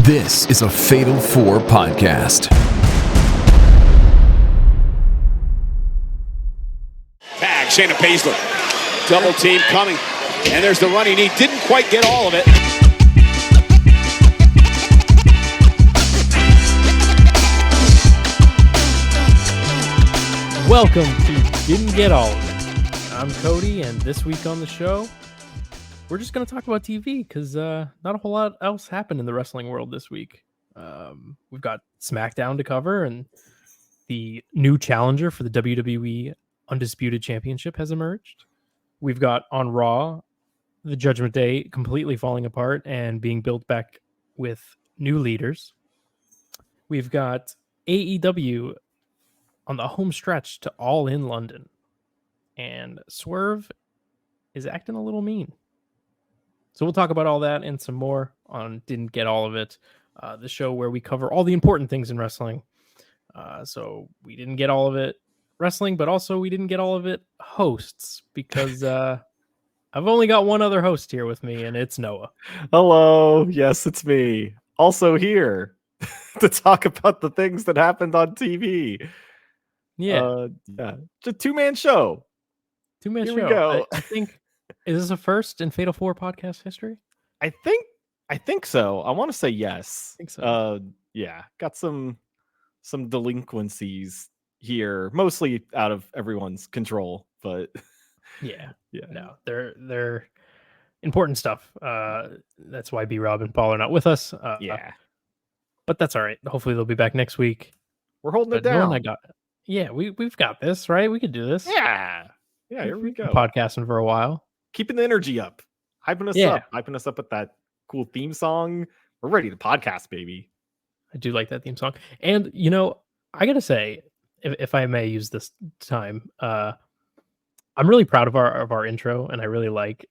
This is a Fatal 4 podcast. Tag, Shayna Baszler. Double team coming. And there's the running knee. Didn't quite get all of it. Welcome to Didn't Get All of It. I'm Cody, and this week on the show, we're just going to talk about TV because not a whole lot else happened in the wrestling world this week. We've got SmackDown to cover, and the new challenger for the WWE Undisputed Championship has emerged. We've got on Raw, the Judgment Day completely falling apart and being built back with new leaders. We've got AEW on the home stretch to All In London. And Swerve is acting a little mean. So we'll talk about all that and some more on Didn't Get All of It, the show where we cover all the important things in wrestling. So we didn't get all of it wrestling, but also we didn't get all of it hosts because I've only got one other host here with me, and it's Noah. Hello. Yes, it's me. Also here to talk about the things that happened on TV. Yeah. It's a two-man show. Two-man Here show. we go. I think, is this a first in Fatal 4 podcast history? I think so. I want to say yes. I think so. Got some delinquencies here, mostly out of everyone's control, but Yeah. No, they're important stuff. That's why B-Rob and Paul are not with us. But that's all right. Hopefully they'll be back next week. We're holding it But down. We've got this, right? We could do this. Yeah, here we We've been go. podcasting for a while. Keeping the energy up, hyping us up with that cool theme song. We're ready to podcast, baby. I do like that theme song. And, I got to say, if I may use this time, I'm really proud of our intro, and I really like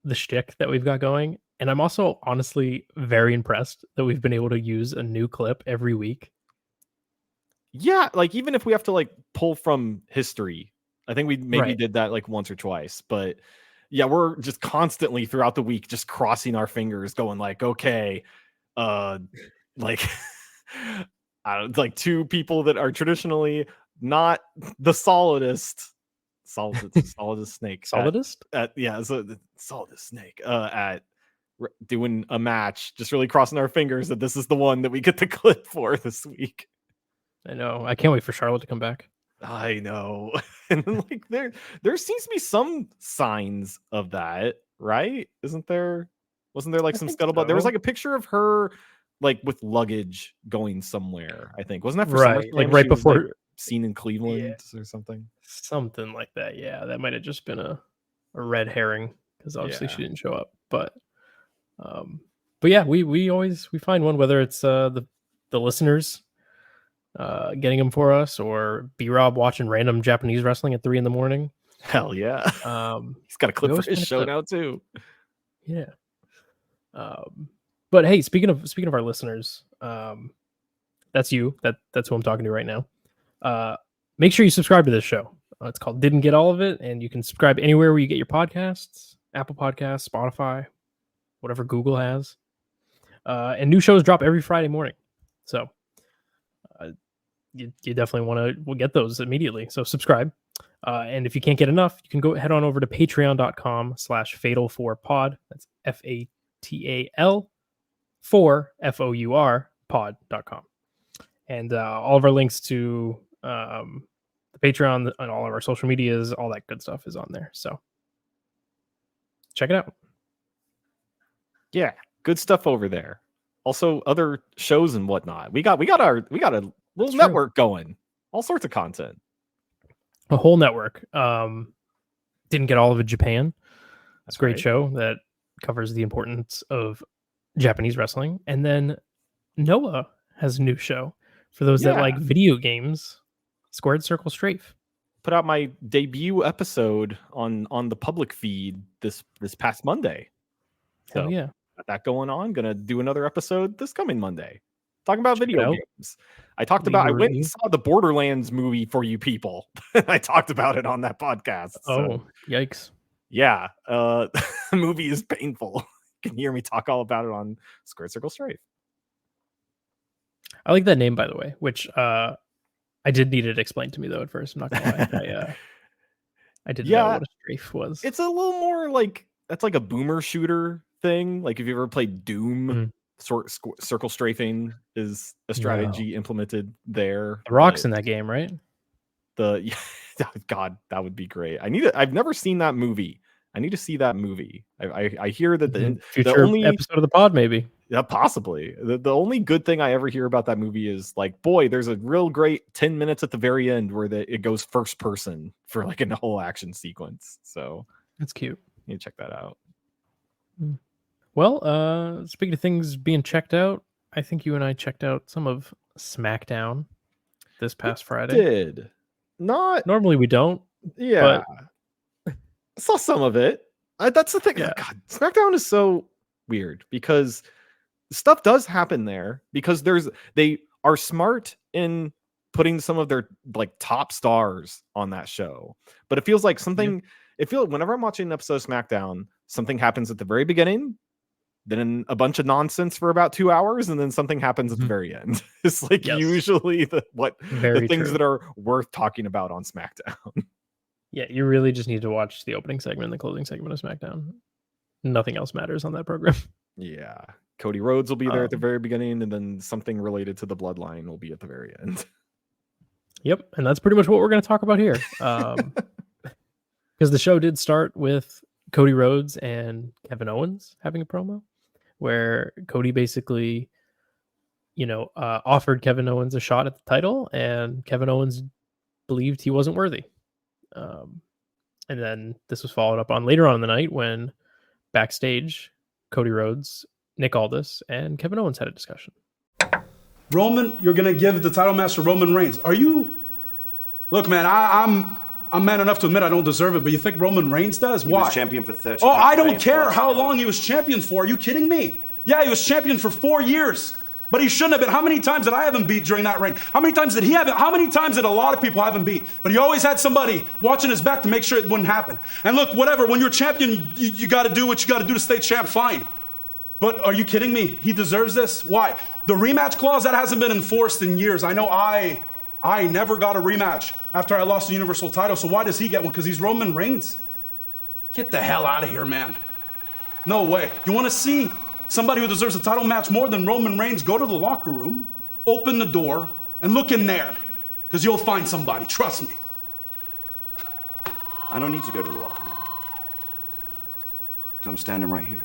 the shtick that we've got going. And I'm also honestly very impressed that we've been able to use a new clip every week. Yeah, like even if we have to like pull from history, I think we maybe did that like once or twice, but yeah, we're just constantly throughout the week just crossing our fingers, going like, okay, like like two people that are traditionally not the solidest snake, Solidest? the solidest snake at doing a match, just really crossing our fingers that this is the one that we get the clip for this week. I know. I can't wait for Charlotte to come back. I know. And like there seems to be some signs of that, right? Wasn't there like some scuttlebutt? So. There was like a picture of her like with luggage going somewhere, I think. Wasn't that for right? SummerSlam? Like right She was, before like, seen in Cleveland or something. Something like that. Yeah, that might have just been a red herring because obviously she didn't show up. But yeah, we always find one, whether it's the listeners getting them for us, or B-Rob watching random Japanese wrestling at 3 a.m. Hell yeah. He's got a clip for his show now too. Yeah. But hey, speaking of our listeners, that's you. That's who I'm talking to right now. Make sure you subscribe to this show. It's called Didn't Get All of It, and you can subscribe anywhere where you get your podcasts: Apple Podcasts, Spotify, whatever Google has. And new shows drop every Friday morning, so you definitely will get those immediately. So subscribe. And if you can't get enough, you can head on over to patreon.com/fatal4pod. That's FATAL 4 FOUR pod.com. And all of our links to the Patreon and all of our social medias, all that good stuff is on there. So check it out. Yeah, good stuff over there. Also, other shows and whatnot. We got a little network going. All sorts of content. A whole network. Didn't Get All of It Japan. That's a great show that covers the importance of Japanese wrestling. And then Noah has a new show for those that like video games. Squared Circle Strafe. Put out my debut episode on the public feed this past Monday. So Hell yeah. Got that going on. Gonna do another episode this coming Monday. Talking about video games. I went and saw the Borderlands movie for you people. I talked about it on that podcast. Oh, yikes. Yeah. The movie is painful. You can hear me talk all about it on Squared Circle Strafe. I like that name, by the way, which I did need it explained to me though at first. I'm not gonna lie. I didn't know what a strafe was. It's a little more like that's like a boomer shooter thing. Like if you ever played Doom, circle strafing is a strategy implemented there. The Rock's in that game, right? God, that would be great. I've never seen that movie. I need to see that movie. I hear that the only episode of the pod, maybe. Yeah, possibly. The only good thing I ever hear about that movie is like, boy, there's a real great 10 minutes at the very end where it goes first person for like a whole action sequence. So that's cute. You need to check that out. Well, speaking of things being checked out, I think you and I checked out some of SmackDown this past Friday. Did not normally we don't. Yeah, I saw some of it. That's the thing. Yeah. God, SmackDown is so weird because stuff does happen there because they are smart in putting some of their like top stars on that show, but it feels like something. It feels whenever I'm watching an episode of SmackDown, something happens at the very beginning, then a bunch of nonsense for about 2 hours, and then something happens at the very end. It's like usually the things that are worth talking about on SmackDown. Yeah, you really just need to watch the opening segment and the closing segment of SmackDown. Nothing else matters on that program. Yeah. Cody Rhodes will be there at the very beginning, and then something related to the bloodline will be at the very end. Yep, and that's pretty much what we're going to talk about here. Because the show did start with Cody Rhodes and Kevin Owens having a promo where Cody basically, offered Kevin Owens a shot at the title, and Kevin Owens believed he wasn't worthy. And then this was followed up on later on in the night when backstage, Cody Rhodes, Nick Aldis, and Kevin Owens had a discussion. Roman, you're going to give the title match to Roman Reigns. Are you... Look, man, I'm man enough to admit I don't deserve it, but you think Roman Reigns does? Why? He was champion for 13 Oh, I don't care how long he was champion for. Are you kidding me? Yeah, he was champion for 4 years, but he shouldn't have been. How many times did I have him beat during that reign? How many times did he have it? How many times did a lot of people have him beat? But he always had somebody watching his back to make sure it wouldn't happen. And look, whatever, when you're champion, you got to do what you got to do to stay champ, fine. But are you kidding me? He deserves this? Why? The rematch clause, that hasn't been enforced in years. I know I never got a rematch after I lost the Universal title, so why does he get one? Because he's Roman Reigns? Get the hell out of here, man. No way. You want to see somebody who deserves a title match more than Roman Reigns? Go to the locker room, open the door, and look in there, because you'll find somebody. Trust me. I don't need to go to the locker room, because I'm standing right here.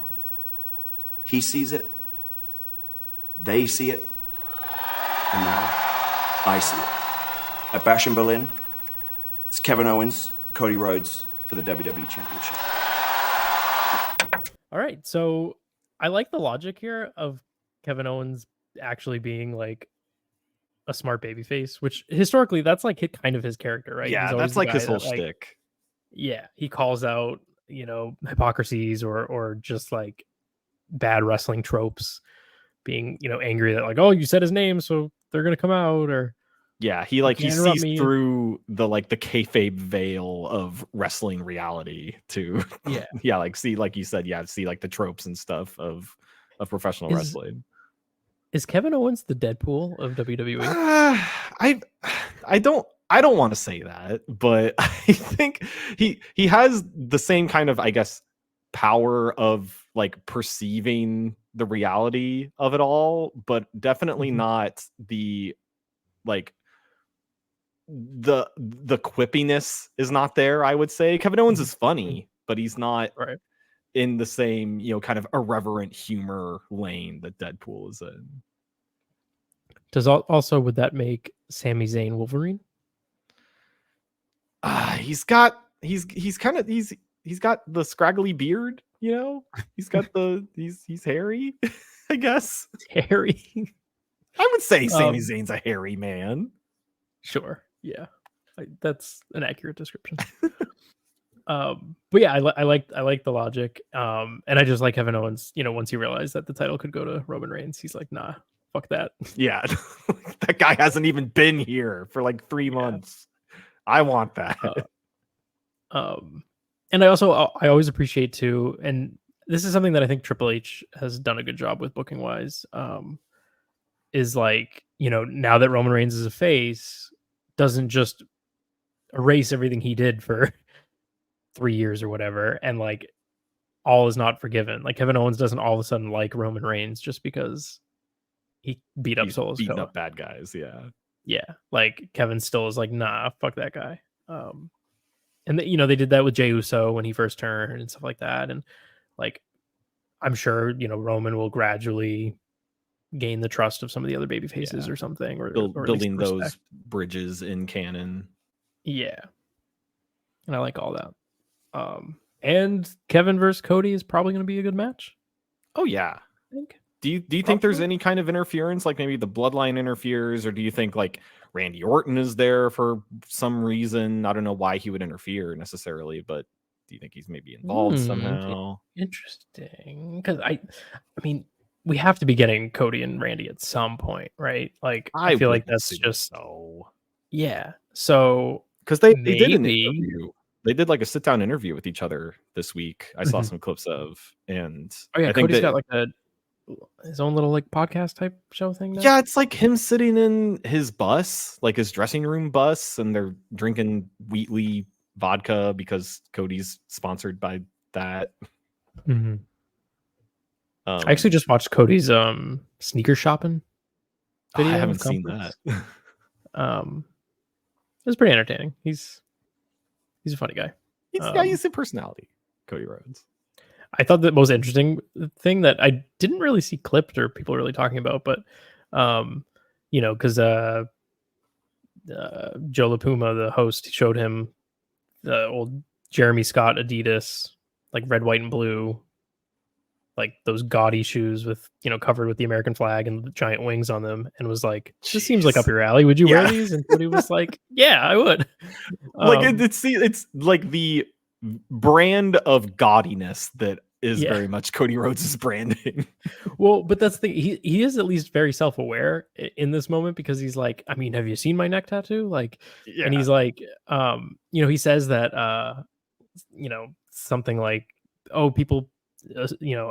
He sees it, they see it, and now I see it. At Bash in Berlin, it's Kevin Owens, Cody Rhodes for the WWE Championship. All right, so I like the logic here of Kevin Owens actually being like a smart babyface, which historically that's like kind of his character, right? Yeah, that's like his whole shtick. Yeah, he calls out, hypocrisies or just like bad wrestling tropes, being, angry that like, oh, you said his name, so they're gonna come out, or yeah, he sees through the kayfabe veil of wrestling reality to see, like you said, see like the tropes and stuff of professional wrestling. Is Kevin Owens the Deadpool of WWE? I don't want to say that, but I think he has the same kind of, I guess, power of like perceiving the reality of it all, but definitely not the like the quippiness is not there. I would say Kevin Owens is funny, but he's not in the same kind of irreverent humor lane that Deadpool is in. Would that make Sami Zayn Wolverine? He's got the scraggly beard, he's got he's hairy, I guess. Hairy. I would say Sami Zayn's a hairy man. Sure. Yeah. That's an accurate description. But yeah, I like the logic. And I just like Kevin Owens, once he realized that the title could go to Roman Reigns, he's like, nah, fuck that. Yeah. That guy hasn't even been here for like 3 months. I want that. And I always appreciate too, and this is something that I think Triple H has done a good job with booking wise. is like, now that Roman Reigns is a face, doesn't just erase everything he did for 3 years or whatever, and like all is not forgiven. Like Kevin Owens doesn't all of a sudden like Roman Reigns just because he beat up Solo beating Sikoa. up bad guys. Yeah, like Kevin still is like, nah, fuck that guy. And they did that with Jey Uso when he first turned and stuff like that. And like, I'm sure Roman will gradually gain the trust of some of the other baby faces or something, or building those bridges in canon. Yeah, and I like all that. And Kevin versus Cody is probably going to be a good match. Oh yeah, I think. Do you think there's any kind of interference, like maybe the bloodline interferes, or do you think like Randy Orton is there for some reason? I don't know why he would interfere necessarily, but do you think he's maybe involved somehow? Interesting, because I mean, we have to be getting Cody and Randy at some point, right? Like I feel like that's just so. Yeah, so because they did an interview. They did like a sit down interview with each other this week. I saw some clips of, and I think Cody's got like his own little like podcast type show thing now? Yeah, it's like him sitting in his bus, like his dressing room bus, and they're drinking Wheatley vodka because Cody's sponsored by that. Mm-hmm. I actually just watched Cody's sneaker shopping video. I haven't seen that. It was pretty entertaining. He's a funny guy. He's a personality, Cody Rhodes. I thought the most interesting thing that I didn't really see clipped or people really talking about, but because Joe LaPuma, the host, showed him the old Jeremy Scott Adidas, like red, white, and blue, like those gaudy shoes with covered with the American flag and the giant wings on them, and was like, "This seems like up your alley. Would you wear these?" And Cody was like, "Yeah, I would." It's like the brand of gaudiness that is very much Cody Rhodes' branding. Well, but that's the thing. He is at least very self-aware in this moment, because he's like, I mean, have you seen my neck tattoo? Like, and he's like, he says that, something like, oh, people,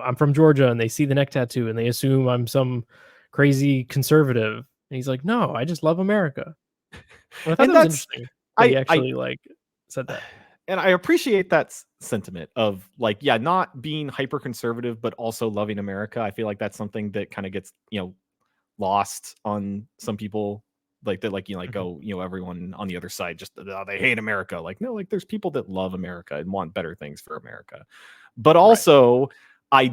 I'm from Georgia and they see the neck tattoo and they assume I'm some crazy conservative. And he's like, no, I just love America. And I thought that was interesting. He actually said that. And I appreciate that sentiment of like, not being hyper conservative, but also loving America. I feel like that's something that kind of gets, lost on some people, like that, like, everyone on the other side just they hate America. Like, no, like there's people that love America and want better things for America. But also I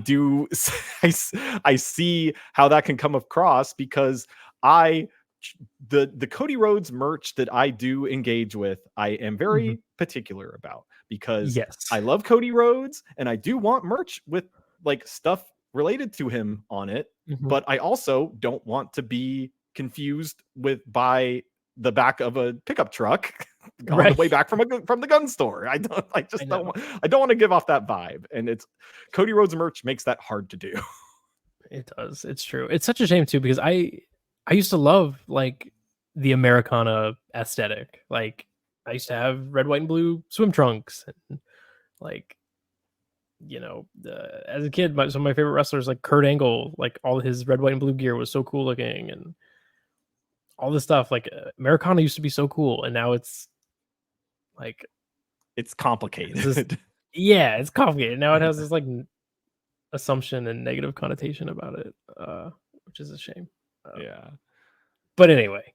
see how that can come across, because the Cody Rhodes merch that I do engage with, I am very particular about, because I love Cody Rhodes and I do want merch with like stuff related to him on it, but I also don't want to be confused by the back of a pickup truck on the way back from the gun store. I don't want to give off that vibe, and it's Cody Rhodes merch makes that hard to do. It does. It's true. It's such a shame too, because I used to love like the Americana aesthetic. Like I used to have red, white, and blue swim trunks, and like, as a kid, some of my favorite wrestlers, like Kurt Angle, like all his red, white, and blue gear was so cool looking, and all this stuff. Like Americana used to be so cool, and now it's like, it's complicated. It's complicated. Now it has this like assumption and negative connotation about it, which is a shame. But anyway,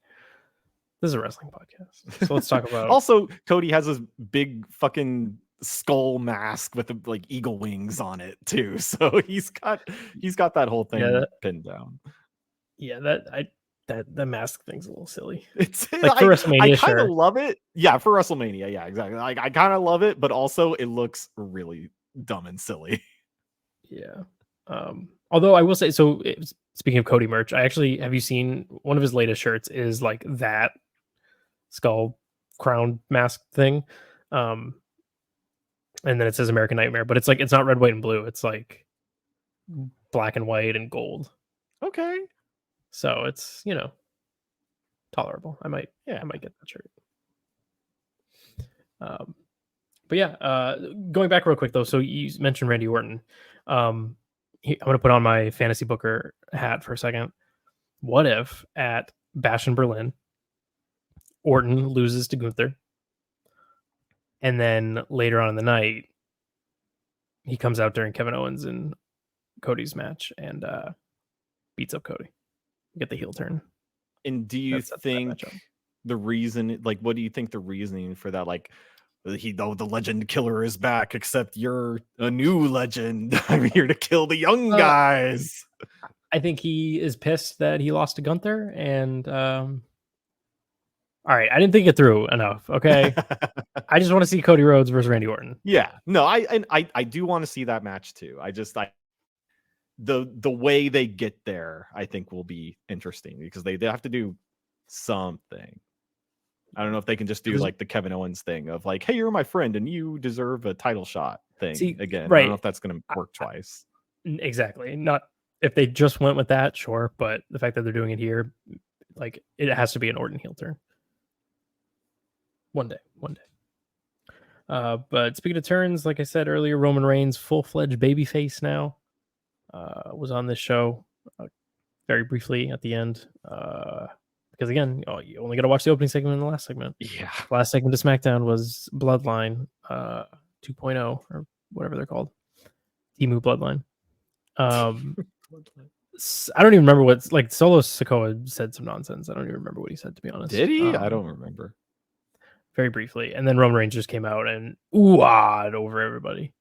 this is a wrestling podcast, so let's talk about. Also, Cody has this big fucking skull mask with the like eagle wings on it too, so he's got that whole thing pinned down. That mask thing's a little silly. It's like for WrestleMania. I kind of love it. Yeah, for WrestleMania. Yeah, exactly. Like I kind of love it, but also it looks really dumb and silly. Yeah. Although I will say, so speaking of Cody merch, have you seen one of his latest shirts is like that skull crown mask thing. And then it says American Nightmare, but it's like, it's not red, white, and blue. It's like black and white and gold. Okay. So it's, tolerable. I might get that shirt. But yeah, going back real quick though. So you mentioned Randy Orton. I'm going to put on my fantasy booker hat for a second. what if at Bash in Berlin, Orton loses to Gunther, and then later on in the night, he comes out during Kevin Owens and Cody's match and beats up Cody. Get the heel turn. And do you think the reason, like, what do you think the reasoning for that? Like, the legend killer is back, except you're a new legend. I'm here to kill the young guys. I think he is pissed that he lost to Gunther, and all right, I didn't think it through enough. Okay, I just want to see Cody Rhodes versus Randy Orton. Yeah, no, I do want to see that match too. The way they get there, I think will be interesting because they have to do something. I don't know if they can just do like the Kevin Owens thing of like, hey, you're my friend and you deserve a title shot thing again. Right. I don't know if that's going to work twice. Exactly. Not if they just went with that, sure. But the fact that they're doing it here, like it has to be an Orton heel turn. One day. But speaking of turns, like I said earlier, Roman Reigns, full-fledged babyface now, was on this show very briefly at the end. Because again, you only got to watch the opening segment and the last segment. Yeah. Last segment of SmackDown was Bloodline 2.0 or whatever they're called. Timu Bloodline. I don't even remember what, like, Solo Sikoa said some nonsense. I don't even remember what he said, to be honest. Did he? I don't remember. Very briefly. And then Roman Reigns just came out and ooh-ahhed over everybody.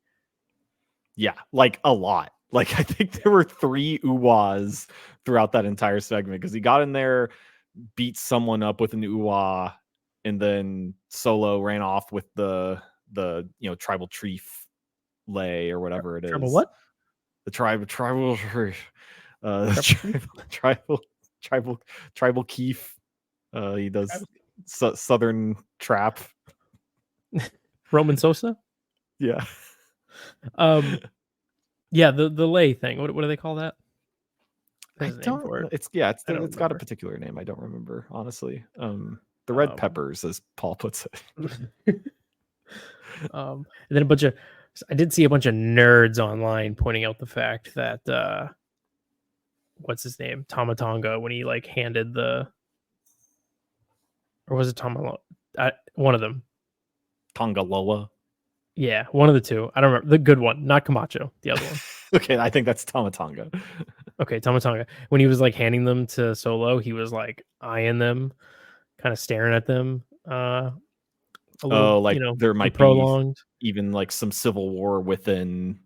Yeah, like a lot. Like, I think there were 3 ooh-ahs throughout that entire segment because he got in there, beat someone up with an ooh-ah, and then Solo ran off with the tribal chief lay or whatever it is. Tribal what? The tribal Keef. He does Southern trap. Roman Sosa? Yeah. Yeah, the lay thing. What do they call that? It's got a particular name. I don't remember, honestly. The red peppers, as Paul puts it. And then I did see a bunch of nerds online pointing out the fact that what's his name? Tama Tonga, when he like handed or was it Tama? One of them. Tonga Loa. Yeah, one of the two. I don't remember. The good one, not Camacho, the other one. Okay, I think that's Tama Tonga. Okay, Tama Tonga. When he was like handing them to Solo, he was like eyeing them, kind of staring at them. There might prolonged. be even like some civil war within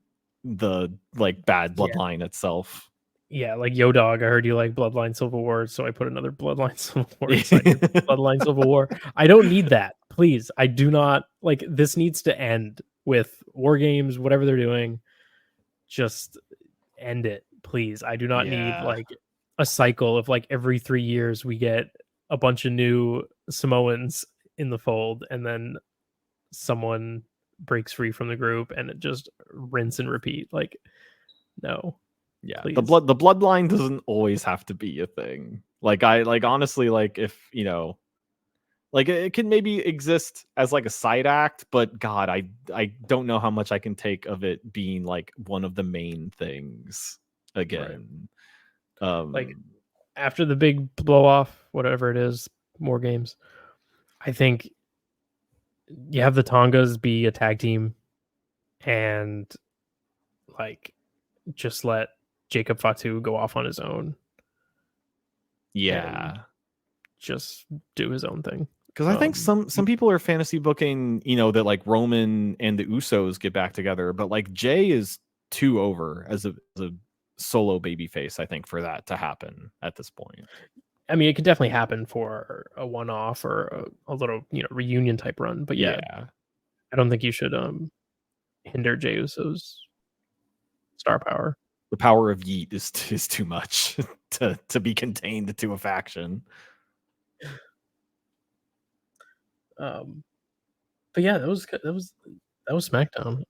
the like bad bloodline itself. Yeah, like Yo Dog, I heard you like Bloodline Civil War, so I put another Bloodline Civil War inside Bloodline Civil War. I don't need that. Please. I do not like this needs to end with War Games, whatever they're doing. Just end it, please. I do not need like a cycle of like every 3 years we get a bunch of new Samoans in the fold and then someone breaks free from the group and it just rinse and repeat. Like, no. Yeah, please. the bloodline doesn't always have to be a thing. Like honestly, like if like it can maybe exist as like a side act, but God, I don't know how much I can take of it being like one of the main things again. Right. Like after the big blow off, whatever it is, more games. I think you have the Tongas be a tag team, and like just let Jacob Fatu go off on his own. Yeah. Just do his own thing. Because I think some people are fantasy booking, that like Roman and the Usos get back together, but like Jay is too over as a solo babyface, I think, for that to happen at this point. I mean, it could definitely happen for a one-off or a little, reunion type run. But yeah, I don't think you should hinder Jey Uso's star power. The power of Yeet is too much to be contained to a faction. But yeah, that was SmackDown.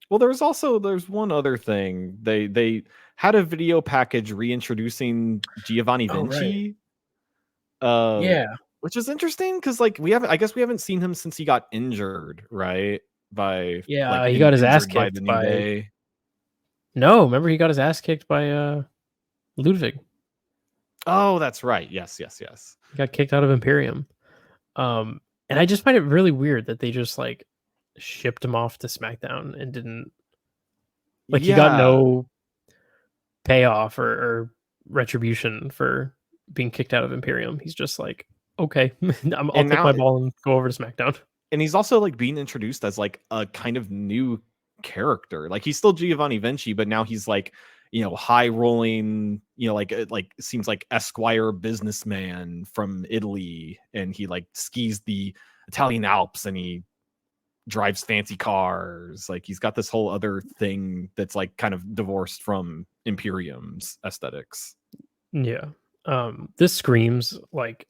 Well, there's one other thing. They had a video package reintroducing Giovanni Vinci. Right. Which is interesting because like we haven't seen him since he got injured, right? He got his ass kicked by. No, remember he got his ass kicked by Ludwig. Oh, that's right. Yes. He got kicked out of Imperium. And I just find it really weird that they just like shipped him off to SmackDown and didn't like he got no payoff or retribution for being kicked out of Imperium. He's just like, okay, I'll take my ball and go over to SmackDown. And he's also like being introduced as like a kind of new character. Like he's still Giovanni Vinci, but now he's like, high rolling, like seems like Esquire businessman from Italy, and he like skis the Italian Alps and he drives fancy cars. Like he's got this whole other thing that's like kind of divorced from Imperium's aesthetics. Yeah. This screams like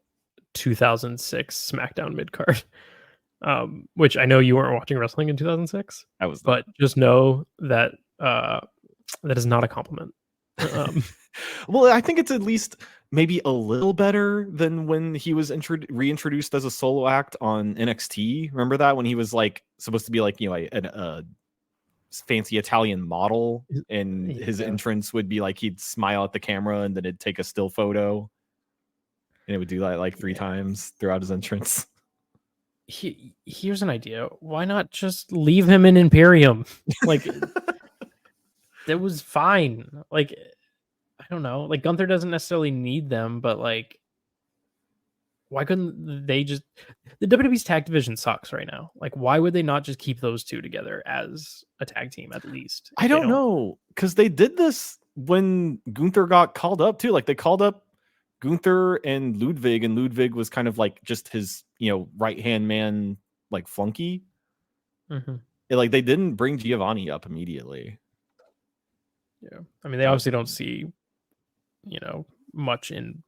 2006 SmackDown mid-card. Which I know you weren't watching wrestling in 2006. I was, but just know that that is not a compliment. Well, I think it's at least maybe a little better than when he was reintroduced as a solo act on NXT. Remember that when he was like supposed to be like a fancy Italian model, and his entrance would be like he'd smile at the camera and then it'd take a still photo, and it would do that like 3 times throughout his entrance. Here's an idea. Why not just leave him in Imperium? Like that was fine. Like I don't know. Like Gunther doesn't necessarily need them, but like why couldn't they just the WWE's tag division sucks right now. Like why would they not just keep those two together as a tag team at least? I don't know, because they did this when Gunther got called up too. Like they called up Gunther and Ludwig was kind of like just his, right hand man, like flunky. Mm-hmm. Like they didn't bring Giovanni up immediately. Yeah, I mean they obviously don't see, much in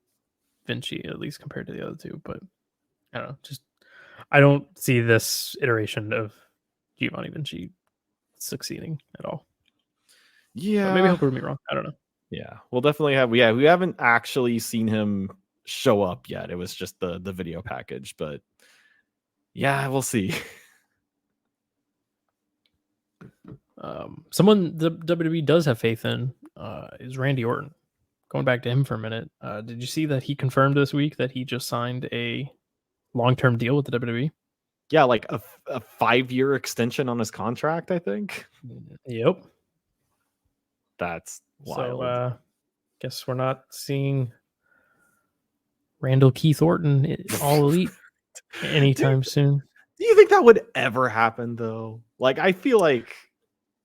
Vinci, at least compared to the other two. But I don't know, I don't see this iteration of Giovanni Vinci succeeding at all. Yeah, but maybe he'll prove me wrong. I don't know. Yeah, we'll definitely have. Yeah, we haven't actually seen him show up yet. It was just the video package, but yeah, we'll see. Someone the WWE does have faith in is Randy Orton. Going back to him for a minute, did you see that he confirmed this week that he just signed a long-term deal with the WWE? Yeah, like a 5-year extension on his contract, I think. Yep. That's wild. So, guess we're not seeing Randall Keith Orton All Elite anytime soon. Do you think that would ever happen though? Like, I feel like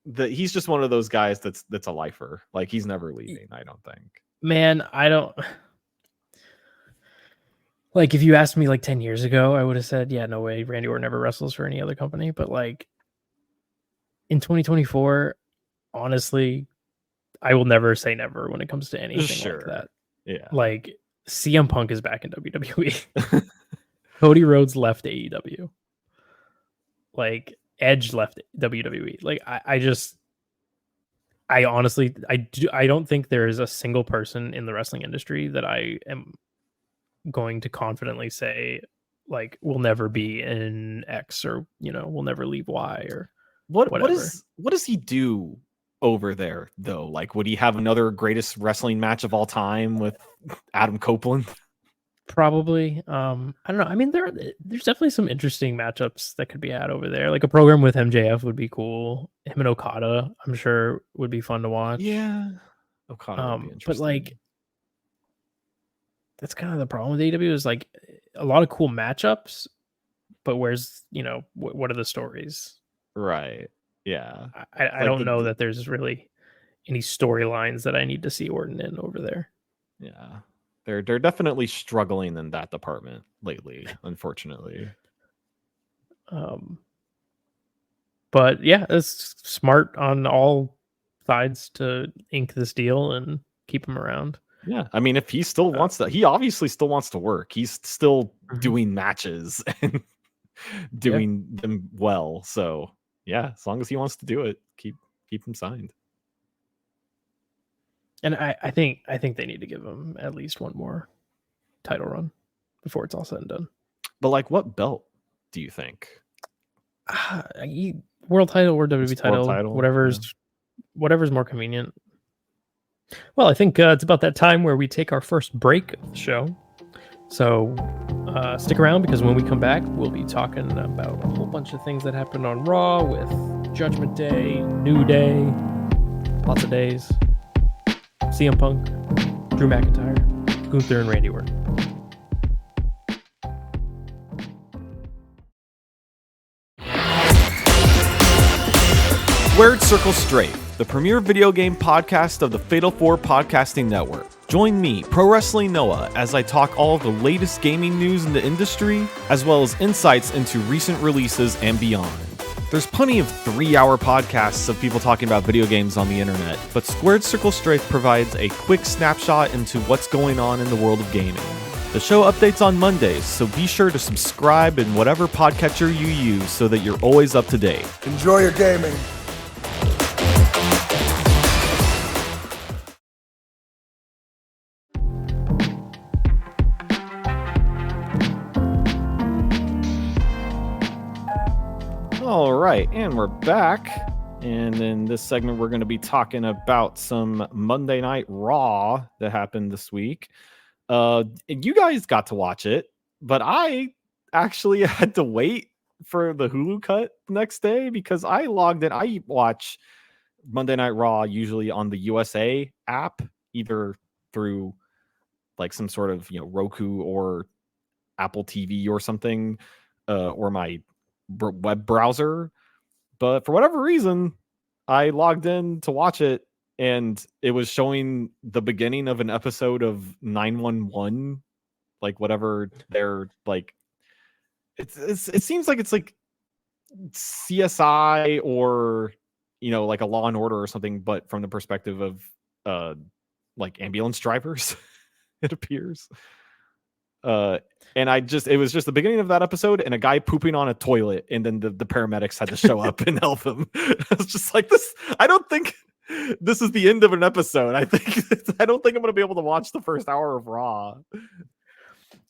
that he's just one of those guys that's a lifer. Like he's never leaving, I don't think. Man, I don't like if you asked me like 10 years ago, I would have said, yeah, no way, Randy Orton never wrestles for any other company. But like in 2024, honestly, I will never say never when it comes to anything like that. Yeah. Like CM Punk is back in WWE. Cody Rhodes left AEW. Like Edge left WWE. Like I honestly don't think there is a single person in the wrestling industry that I am going to confidently say like will never be in X or will never leave Y or whatever. What does he do over there though? Like would he have another greatest wrestling match of all time with Adam Copeland? Probably. I don't know. I mean, there's definitely some interesting matchups that could be had over there. Like a program with MJF would be cool. Him and Okada, I'm sure, would be fun to watch. Yeah, Okada would be interesting. But like, that's kind of the problem with AEW is like a lot of cool matchups, but where's what are the stories? Right. Yeah. I don't know that there's really any storylines that I need to see Orton in over there. Yeah. They're definitely struggling in that department lately, unfortunately. But yeah, it's smart on all sides to ink this deal and keep him around. Yeah, I mean, if he still wants that, he obviously still wants to work. He's still doing matches and doing them well. So yeah, as long as he wants to do it, keep him signed. And I think they need to give him at least one more title run before it's all said and done. But like, what belt do you think? World title or WWE title, whatever's more convenient. Well, I think it's about that time where we take our first break of the show. So stick around, because when we come back, we'll be talking about a whole bunch of things that happened on Raw with Judgment Day, New Day, lots of days, CM Punk, Drew McIntyre, Gunther, and Randy Orton. Squared Circle Strafe, the premier video game podcast of the Fatal 4 Podcasting Network. Join me, Pro Wrestling Noah, as I talk all of the latest gaming news in the industry, as well as insights into recent releases and beyond. There's plenty of 3-hour podcasts of people talking about video games on the internet, but Squared Circle Strafe provides a quick snapshot into what's going on in the world of gaming. The show updates on Mondays, so be sure to subscribe in whatever podcatcher you use so that you're always up to date. Enjoy your gaming. All right, and we're back. And in this segment, we're going to be talking about some Monday Night Raw that happened this week. You guys got to watch it, but I actually had to wait for the Hulu cut next day because I logged in. I watch Monday Night Raw usually on the USA app, either through like some sort of Roku or Apple TV or something, or my web browser. But for whatever reason, I logged in to watch it, and it was showing the beginning of an episode of 911, like whatever they're like. It seems like it's like CSI or like a Law and Order or something, but from the perspective of like ambulance drivers. It appears. And it was just the beginning of that episode and a guy pooping on a toilet, and then the paramedics had to show up and help him. I was just like, this, I don't think this is the end of an episode. I don't think I'm going to be able to watch the first hour of Raw.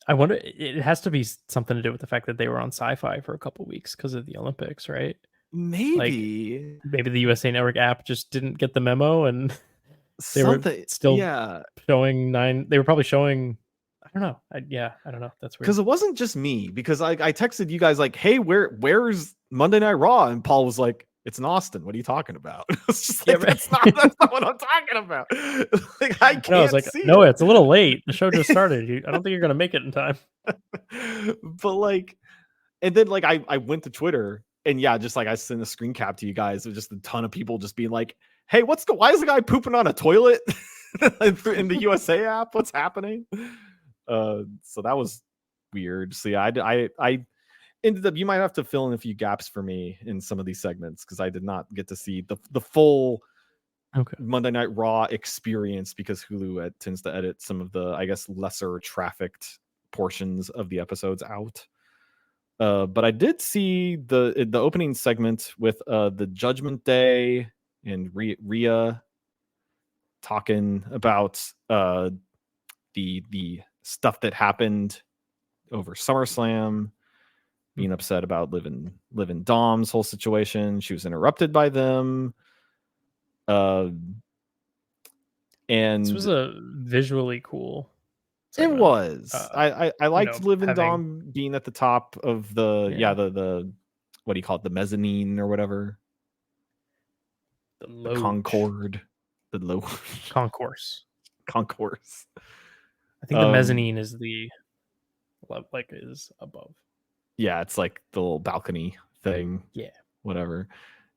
I wonder, it has to be something to do with the fact that they were on Sci-Fi for a couple weeks because of the Olympics, right? Maybe. Maybe the USA Network app just didn't get the memo, and they were still showing 9. They were probably showing, I don't know. I don't know. That's weird. Because it wasn't just me. Because I texted you guys like, "Hey, where's Monday Night Raw?" And Paul was like, "It's in Austin. What are you talking about?" It's just like, that's not what I'm talking about. Like, I can't. No, I was like, no, it's a little late. The show just started. I don't think you're gonna make it in time. But like, and then like I went to Twitter, and just like I sent a screen cap to you guys of just a ton of people just being like, "Hey, why is the guy pooping on a toilet in the USA app? What's happening?" So that was weird. So yeah, I ended up, you might have to fill in a few gaps for me in some of these segments because I did not get to see the full Monday Night Raw experience because Hulu tends to edit some of the, I guess, lesser trafficked portions of the episodes out. But I did see the opening segment with the Judgment Day and Rhea talking about the stuff that happened over SummerSlam, being upset about living Dom's whole situation. She was interrupted by them. And this was a visually cool segment. It was. I liked living Dom being at the top of the the what do you call it, the mezzanine or whatever, the Concord, the low concourse. I think the mezzanine is is above. Yeah, it's like the little balcony thing. Yeah. Whatever.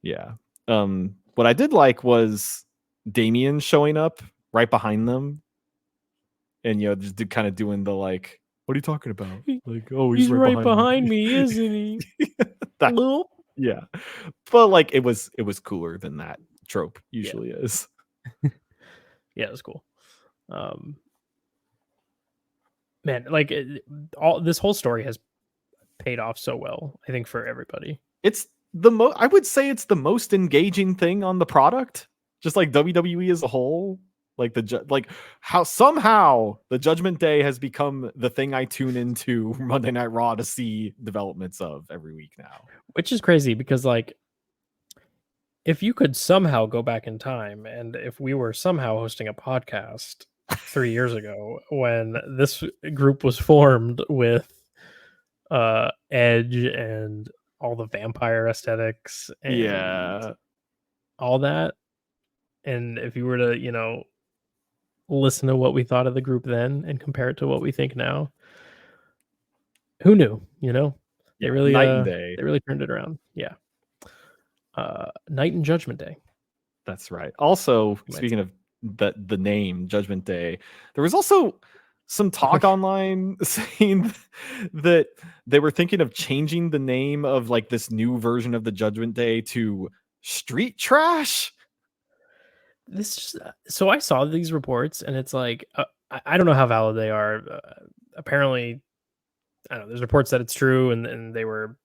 Yeah. What I did like was Damian showing up right behind them. And just kind of doing the like, what are you talking about? Like, oh, he's right behind me, isn't he? Yeah. But like it was cooler than that trope usually is. Yeah, it was cool. Man, like this whole story has paid off so well, I think, for everybody. It's I would say it's the most engaging thing on the product, just like WWE as a whole. Like how somehow the Judgment Day has become the thing I tune into Monday Night Raw to see developments of every week now. Which is crazy because like if you could somehow go back in time, and if we were somehow hosting a podcast 3 years ago when this group was formed with Edge and all the vampire aesthetics and all that, and if you were to, listen to what we thought of the group then and compare it to what we think now, who knew? They really night and day. They really turned it around. Yeah. Night and Judgment Day. That's right. Also, speaking of the name Judgment Day, there was also some talk online saying that they were thinking of changing the name of like this new version of the Judgment Day to Street Trash. So I saw these reports, and it's like I don't know how valid they are. Apparently, I don't know. There's reports that it's true, and there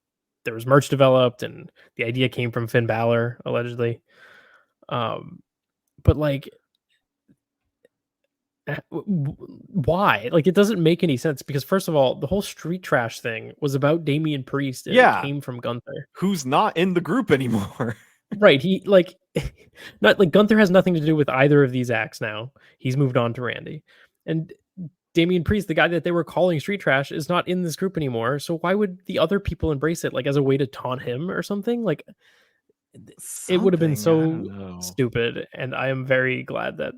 was merch developed, and the idea came from Finn Balor allegedly. But like, why? Like, it doesn't make any sense because first of all, the whole Street Trash thing was about Damian Priest, and it came from Gunther, who's not in the group anymore. Right. He not like Gunther has nothing to do with either of these acts now. He's moved on to Randy. And Damian Priest, the guy that they were calling Street Trash, is not in this group anymore. So why would the other people embrace it, like as a way to taunt him or something? Like it would have been so stupid. And I am very glad that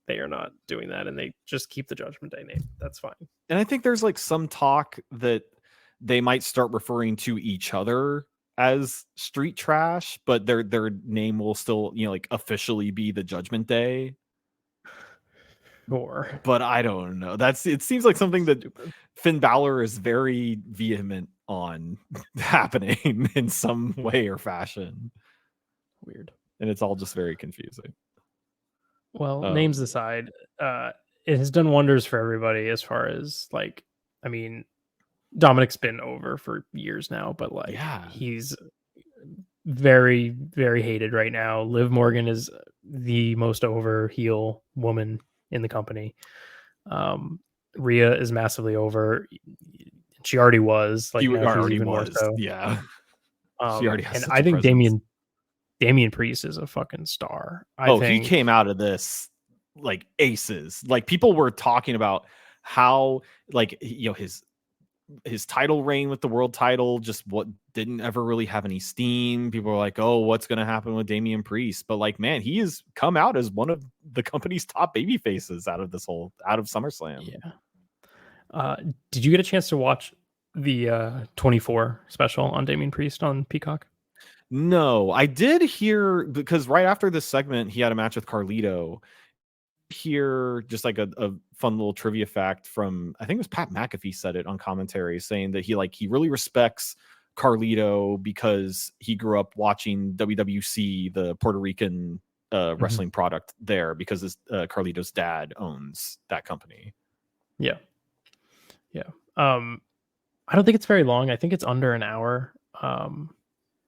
they are not doing that and they just keep the Judgment Day name. That's fine. And I think there's like some talk that they might start referring to each other as Street Trash, but their name will still, like officially be the Judgment Day. Sure. But I don't know. It seems like something that Finn Balor is very vehement on happening in some way or fashion. Weird. And it's all just very confusing. Well, names aside, it has done wonders for everybody as far as like, I mean, Dominic's been over for years now, but like he's very, very hated right now. Liv Morgan is the most over heel woman in the company. Rhea is massively over. She already was. Like, now she's even more so. Yeah. She already has. And I think Damian Priest is a fucking star. I think he came out of this like aces. Like people were talking about how like his title reign with the world title just didn't ever really have any steam. People were like, oh, what's going to happen with Damian Priest? But like, man, he has come out as one of the company's top baby faces out of SummerSlam. Yeah. Did you get a chance to watch the 24 special on Damian Priest on Peacock? No, I did hear, because right after this segment, he had a match with Carlito. Hear just like a fun little trivia fact from, I think it was Pat McAfee said it on commentary, saying that he really respects Carlito because he grew up watching WWC, the Puerto Rican wrestling product there, because Carlito's dad owns that company. Yeah. I don't think it's very long. I think it's under an hour.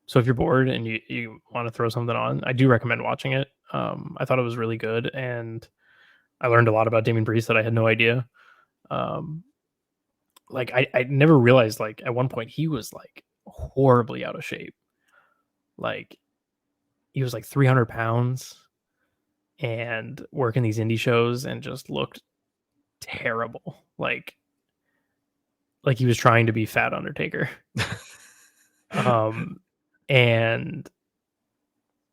So if you're bored and you want to throw something on, I do recommend watching it. I thought it was really good, and I learned a lot about Damian Priest that I had no idea. Like I never realized, like at one point he was like horribly out of shape. Like he was like 300 pounds and working these indie shows and just looked terrible. Like he was trying to be Fat Undertaker. And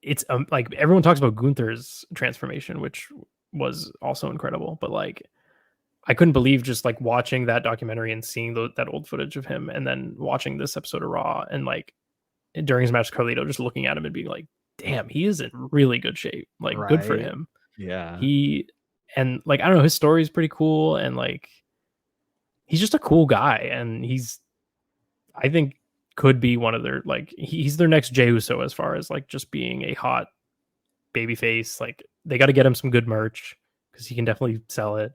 it's like everyone talks about Gunther's transformation, which was also incredible, but like I couldn't believe just like watching that documentary and seeing that old footage of him, and then watching this episode of Raw, and like during his match with Carlito, just looking at him and being like, damn, he is in really good shape. Like, good for him. Yeah. And like, I don't know, his story is pretty cool, and like he's just a cool guy, and I think could be one of their, like, he's their next Jey Uso as far as like just being a hot babyface. Like, they got to get him some good merch because he can definitely sell it.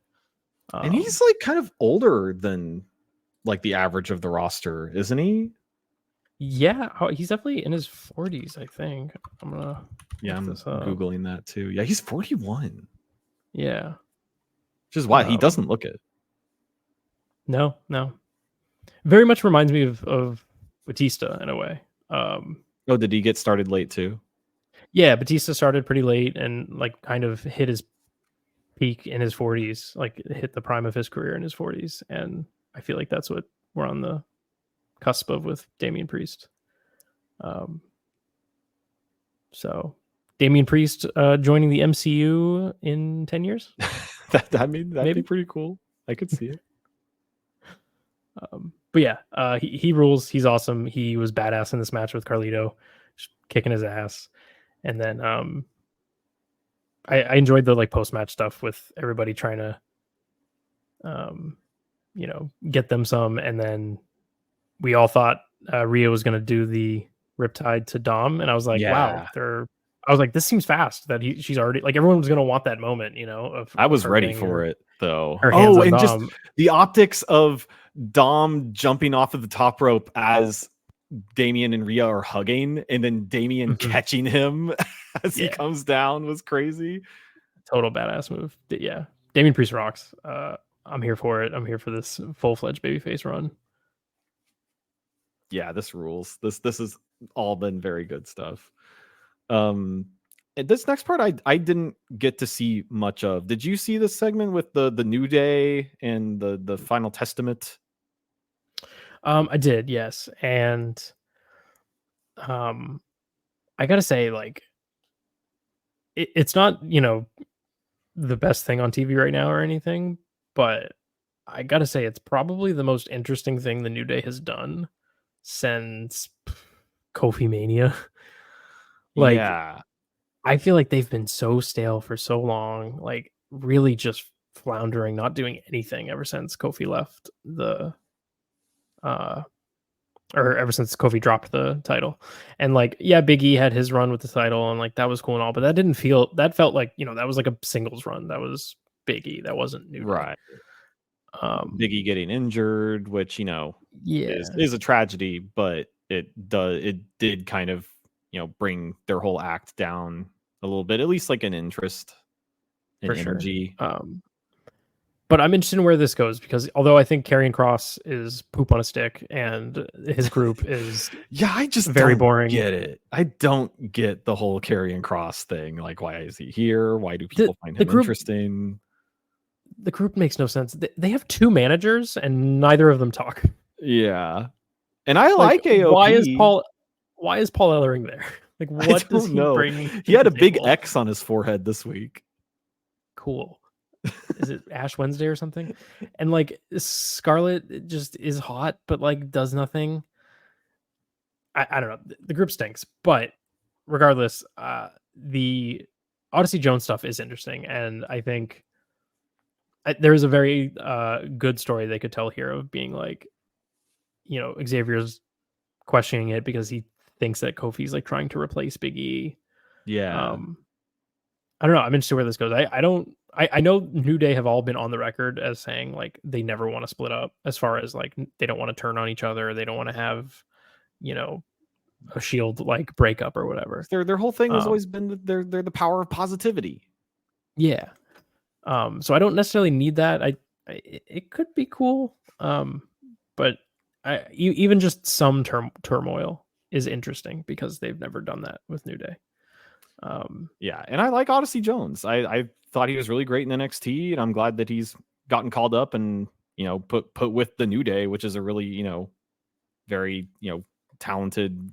And he's like kind of older than like the average of the roster, isn't he? Yeah, he's definitely in his 40s, I think. I'm Googling that too. Yeah, he's 41. Yeah. Which is why he doesn't look it. No. Very much reminds me of Batista in a way. Did he get started late too? Yeah, Batista started pretty late and like kind of hit his peak in his 40s, like hit the prime of his career in his 40s, and I feel like that's what we're on the cusp of with Damian Priest. So Damian Priest joining the MCU in 10 years. that'd be pretty cool. I could see it. But yeah, he rules. He's awesome. He was badass in this match with Carlito, just kicking his ass. And then I enjoyed the like post-match stuff with everybody trying to get them some, and then we all thought Rhea was going to do the Riptide to Dom, and I was like, wow, I was like, this seems fast that she's already like, everyone was going to want that moment, I was ready for it though. And Dom. Just the optics of Dom jumping off of the top rope as Damian and Rhea are hugging, and then Damian catching him as he comes down was crazy. Total badass move. Yeah, Damian Priest rocks. I'm here for it. I'm here for this full-fledged babyface run. Yeah, this rules. This has all been very good stuff. This next part I didn't get to see much of. Did you see this segment with the New Day and the Final Testament? I did, yes. And I gotta say, like, it's not, the best thing on TV right now or anything, but I gotta say it's probably the most interesting thing the New Day has done since Kofi Mania. Like, yeah. I feel like they've been so stale for so long, like really just floundering, not doing anything ever since Kofi left or ever since Kofi dropped the title. And like, yeah, Big E had his run with the title and like that was cool and all, but that felt like, that was like a singles run. That was Big E. That wasn't New Day. Right. Big E getting injured, which, is a tragedy, but it did kind of, bring their whole act down a little bit, at least like an interest and energy. Sure. But I'm interested in where this goes because although I think Karrion Kross is poop on a stick and his group is I just very boring. Get it. I don't get the whole Karrion Kross thing. Like, why is he here? Why do people find him interesting? The group makes no sense. They have two managers and neither of them talk. Yeah. And I like AOP. Why is Paul Ellering there? Like, what does he bring? He had a big X on his forehead this week. Cool. Is it Ash Wednesday or something? And like Scarlett just is hot, but like does nothing. I don't know. The group stinks, but regardless, the Odyssey Jones stuff is interesting, and I think there is a very good story they could tell here of being like, Xavier's questioning it because he thinks that Kofi's like trying to replace Big E. Yeah. I don't know. I'm interested where this goes. I know New Day have all been on the record as saying like they never want to split up, as far as like they don't want to turn on each other. They don't want to have, a Shield like breakup or whatever. Their whole thing has always been that they're the power of positivity. Yeah. So I don't necessarily need that. It could be cool. But even just some turmoil is interesting because they've never done that with New Day. Yeah, and I like Odyssey Jones. I thought he was really great in NXT, and I'm glad that he's gotten called up and put with the New Day, which is a really very talented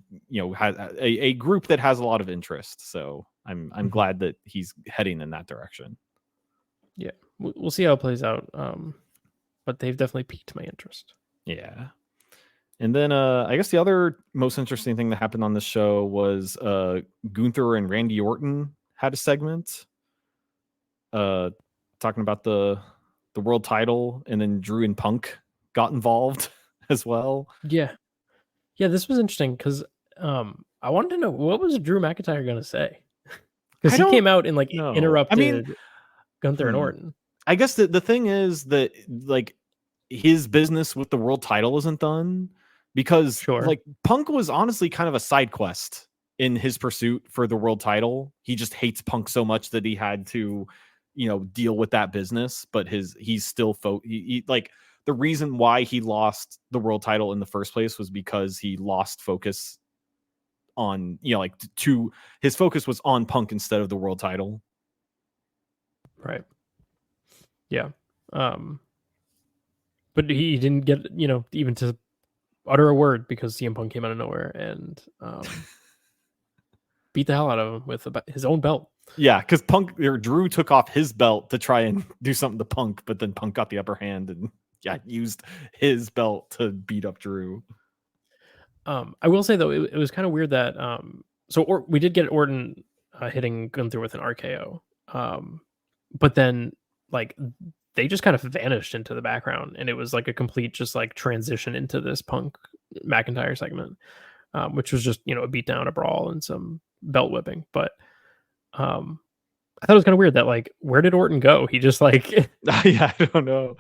has a group that has a lot of interest. So I'm glad that he's heading in that direction. Yeah, we'll see how it plays out. But they've definitely piqued my interest. Yeah. And then I guess the other most interesting thing that happened on this show was Gunther and Randy Orton had a segment talking about the world title, and then Drew and Punk got involved as well. Yeah. Yeah, this was interesting because I wanted to know, what was Drew McIntyre going to say? Because he came out and like interrupted Gunther and Orton. I guess the thing is that like his business with the world title isn't done. Because like Punk was honestly kind of a side quest in his pursuit for the world title. He just hates Punk so much that he had to, deal with that business. But he's still like the reason why he lost the world title in the first place was because he lost focus on, like his focus was on Punk instead of the world title. Right. Yeah. But he didn't get, even to utter a word because CM Punk came out of nowhere and beat the hell out of him with his own belt. Yeah, because Drew took off his belt to try and do something to Punk, but then Punk got the upper hand and used his belt to beat up Drew. I will say though, it was kind of weird that we did get Orton hitting Gunther with an RKO, but then like they just kind of vanished into the background, and it was like a complete just like transition into this Punk McIntyre segment, which was just a beatdown, a brawl, and some belt whipping. But I thought it was kind of weird that like, where did Orton go? He just like I don't know.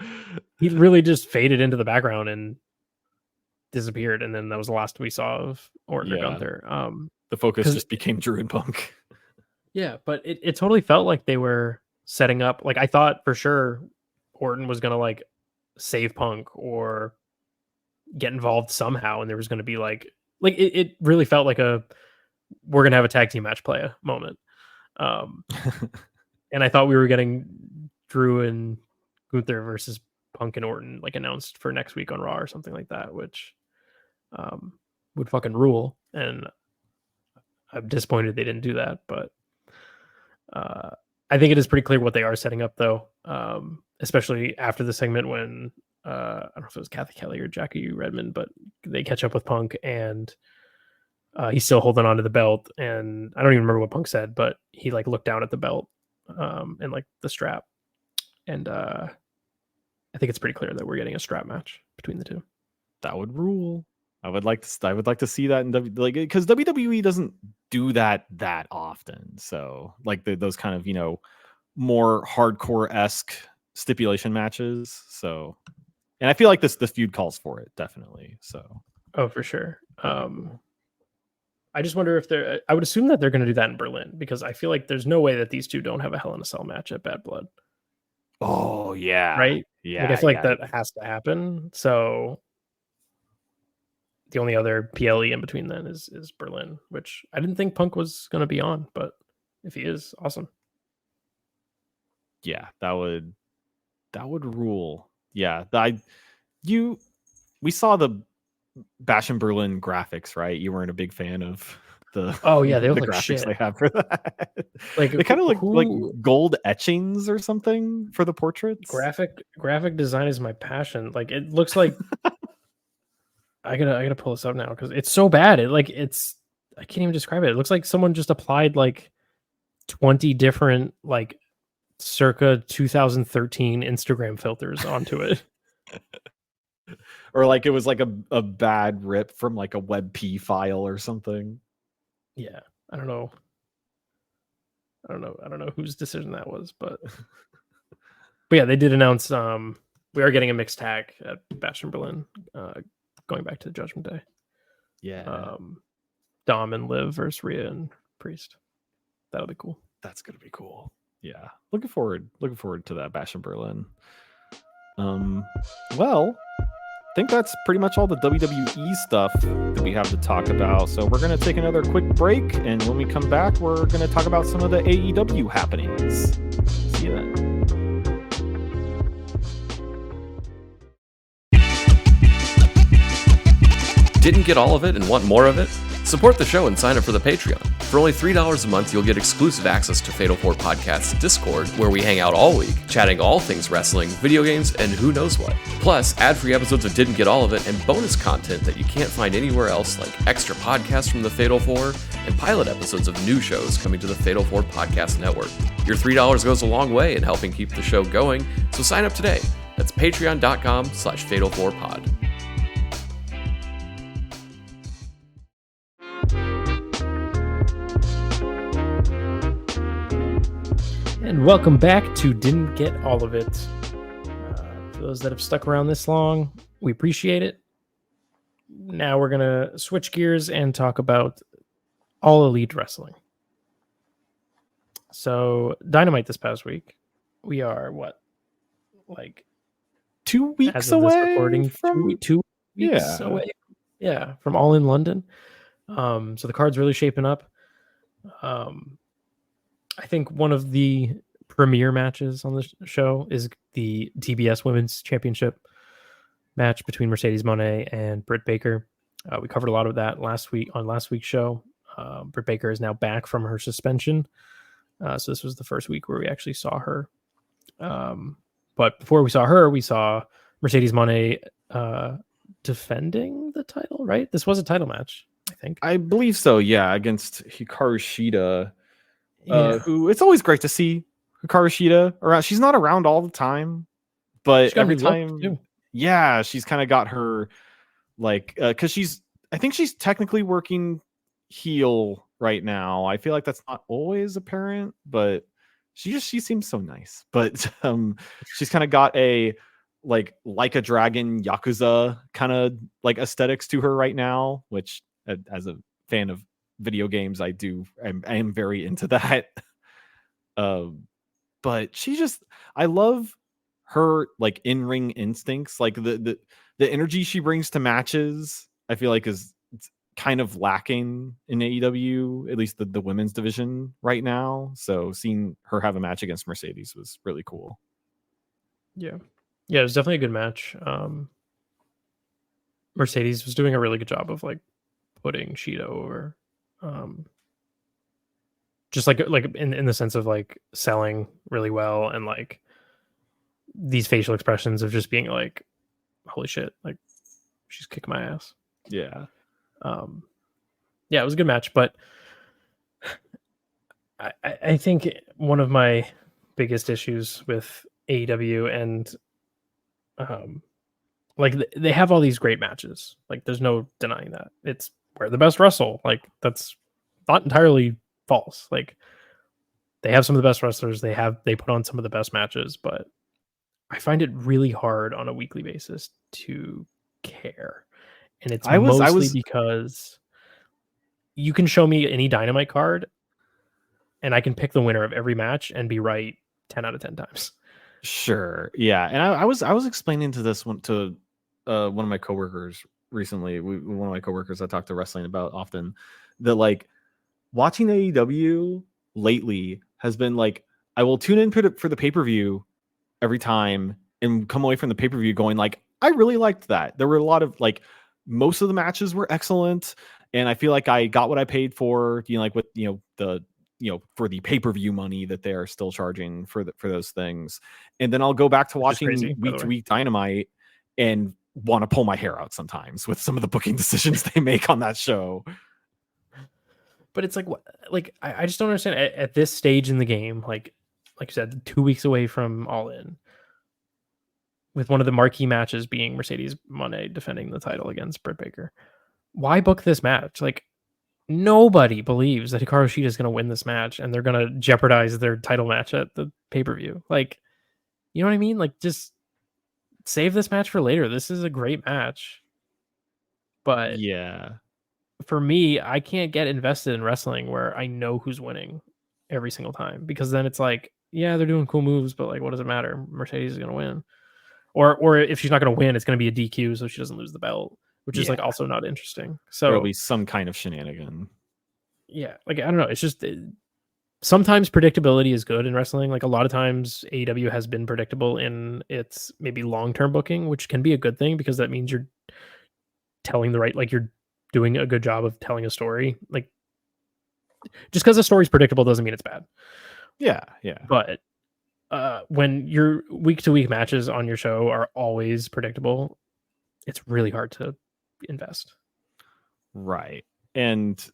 He really just faded into the background and disappeared, and then that was the last we saw of Orton or Gunther. The focus just became Drew and Punk. Yeah, but it totally felt like they were setting up. Like I thought for sure Orton was gonna like save Punk or get involved somehow, and there was gonna be like it really felt like we're gonna have a tag team match play a moment. And I thought we were getting Drew and Gunther versus Punk and Orton like announced for next week on Raw or something like that, which would fucking rule. And I'm disappointed they didn't do that, but I think it is pretty clear what they are setting up though, especially after the segment when I don't know if it was Kathy Kelly or Jackie Redmond, but they catch up with Punk and he's still holding on to the belt, and I don't even remember what Punk said, but he like looked down at the belt and like the strap, and I think it's pretty clear that we're getting a strap match between the two. That would rule. I would like to see that in because WWE doesn't do that often. So like those kind of more hardcore-esque stipulation matches. So, and I feel like the feud calls for it definitely. So for sure. I just wonder if I would assume that they're going to do that in Berlin, because I feel like there's no way that these two don't have a Hell in a Cell match at Bad Blood. Oh yeah, right. Yeah, like, I feel like that has to happen. So the only other PLE in between then is Berlin, which I didn't think Punk was going to be on, but if he is, awesome. Yeah, that would rule. Yeah, we saw the Bash in Berlin graphics, right? You weren't a big fan of the they look the like graphics shit. they have for that. Like they kind of look like gold etchings or something for the portraits. Graphic design is my passion. Like it looks like I gotta pull this up now because it's so bad. I can't even describe it. It looks like someone just applied like 20 different like circa 2013 Instagram filters onto it. Or like it was like a bad rip from like a WebP file or something. Yeah, I don't know whose decision that was, but yeah, they did announce we are getting a mixed tag at Bash in Berlin, going back to Judgment Day. Yeah, Dom and Liv versus Rhea and Priest. That'll be cool. That's gonna be cool. Yeah, looking forward to that Bash in Berlin. Well, I think that's pretty much all the WWE stuff that we have to talk about. So we're going to take another quick break, and when we come back, we're going to talk about some of the AEW happenings. See you then. Didn't get all of it and want more of it? Support the show and sign up for the Patreon. For only $3 a month, you'll get exclusive access to Fatal 4 Podcast's Discord, where we hang out all week, chatting all things wrestling, video games, and who knows what. Plus, ad-free episodes of Didn't Get All of It and bonus content that you can't find anywhere else, like extra podcasts from the Fatal 4 and pilot episodes of new shows coming to the Fatal 4 Podcast Network. Your $3 goes a long way in helping keep the show going, so sign up today. That's patreon.com/Fatal4Pod. And welcome back to Didn't Get All of It. For those that have stuck around this long, we appreciate it. Now we're going to switch gears and talk about All Elite Wrestling. So, Dynamite this past week. We are, like 2 weeks away? Recording, from... 2 weeks away. Yeah, from All In London. So the card's really shaping up. I think one of the premier matches on the show is the TBS Women's Championship match between Mercedes Moné and Britt Baker. We covered a lot of that last week's show. Britt Baker is now back from her suspension. So this was the first week where we actually saw her. But before we saw her, we saw Mercedes Moné defending the title, right? This was a title match, I think. I believe so, yeah, against Hikaru Shida. Who it's always great to see Hikaru Shida around. She's not around all the time, but every time, yeah, she's kind of got her like because I think she's technically working heel right now. I feel like that's not always apparent, but she seems so nice. But she's kind of got a like a dragon Yakuza kind of like aesthetics to her right now, which as a fan of video games, I am very into that. But I love her like in-ring instincts, like the energy she brings to matches. I feel like is kind of lacking in AEW, at least the women's division right now. So seeing her have a match against Mercedes was really cool. Yeah, it was definitely a good match. Mercedes was doing a really good job of like putting Shida over. Just like in the sense of like selling really well and like these facial expressions of just being like, holy shit, like she's kicking my ass. Yeah. Yeah, it was a good match, but I think one of my biggest issues with AEW and like they have all these great matches. Like there's no denying that. It's where the best wrestle. Like that's not entirely false. Like they have some of the best wrestlers. They put on some of the best matches, but I find it really hard on a weekly basis to care. And it's mostly because you can show me any Dynamite card and I can pick the winner of every match and be right 10 out of 10 times. Sure. Yeah. And I was explaining to this one to one of my coworkers recently. One of my coworkers I talk to wrestling about often, that like watching AEW lately has been like, I will tune in for the pay-per-view every time and come away from the pay-per-view going like, I really liked that. There were a lot of like, most of the matches were excellent. And I feel like I got what I paid for, like with, for the pay-per-view money that they are still charging for those things. And then I'll go back to watching week to week Dynamite and want to pull my hair out sometimes with some of the booking decisions they make on that show. But it's like, what? Like, I just don't understand at this stage in the game, like you said, 2 weeks away from All In, with one of the marquee matches being Mercedes Moné defending the title against Britt Baker. Why book this match? Like, nobody believes that Hikaru Shida is going to win this match and they're going to jeopardize their title match at the pay-per-view. Like, you know what I mean? Like, just save this match for later. This is a great match. But yeah, for me, I can't get invested in wrestling where I know who's winning every single time, because then it's like, yeah, they're doing cool moves, but like, what does it matter? Mercedes is going to win. Or if she's not going to win, it's going to be a DQ so she doesn't lose the belt, which is like also not interesting. So there'll be some kind of shenanigan. Yeah, like I don't know. It's just sometimes predictability is good in wrestling. Like a lot of times AEW has been predictable in its maybe long-term booking, which can be a good thing because that means you're telling the right, like you're doing a good job of telling a story. Like just because a story's predictable doesn't mean it's bad. Yeah. But when your week-to-week matches on your show are always predictable, it's really hard to invest. Right. And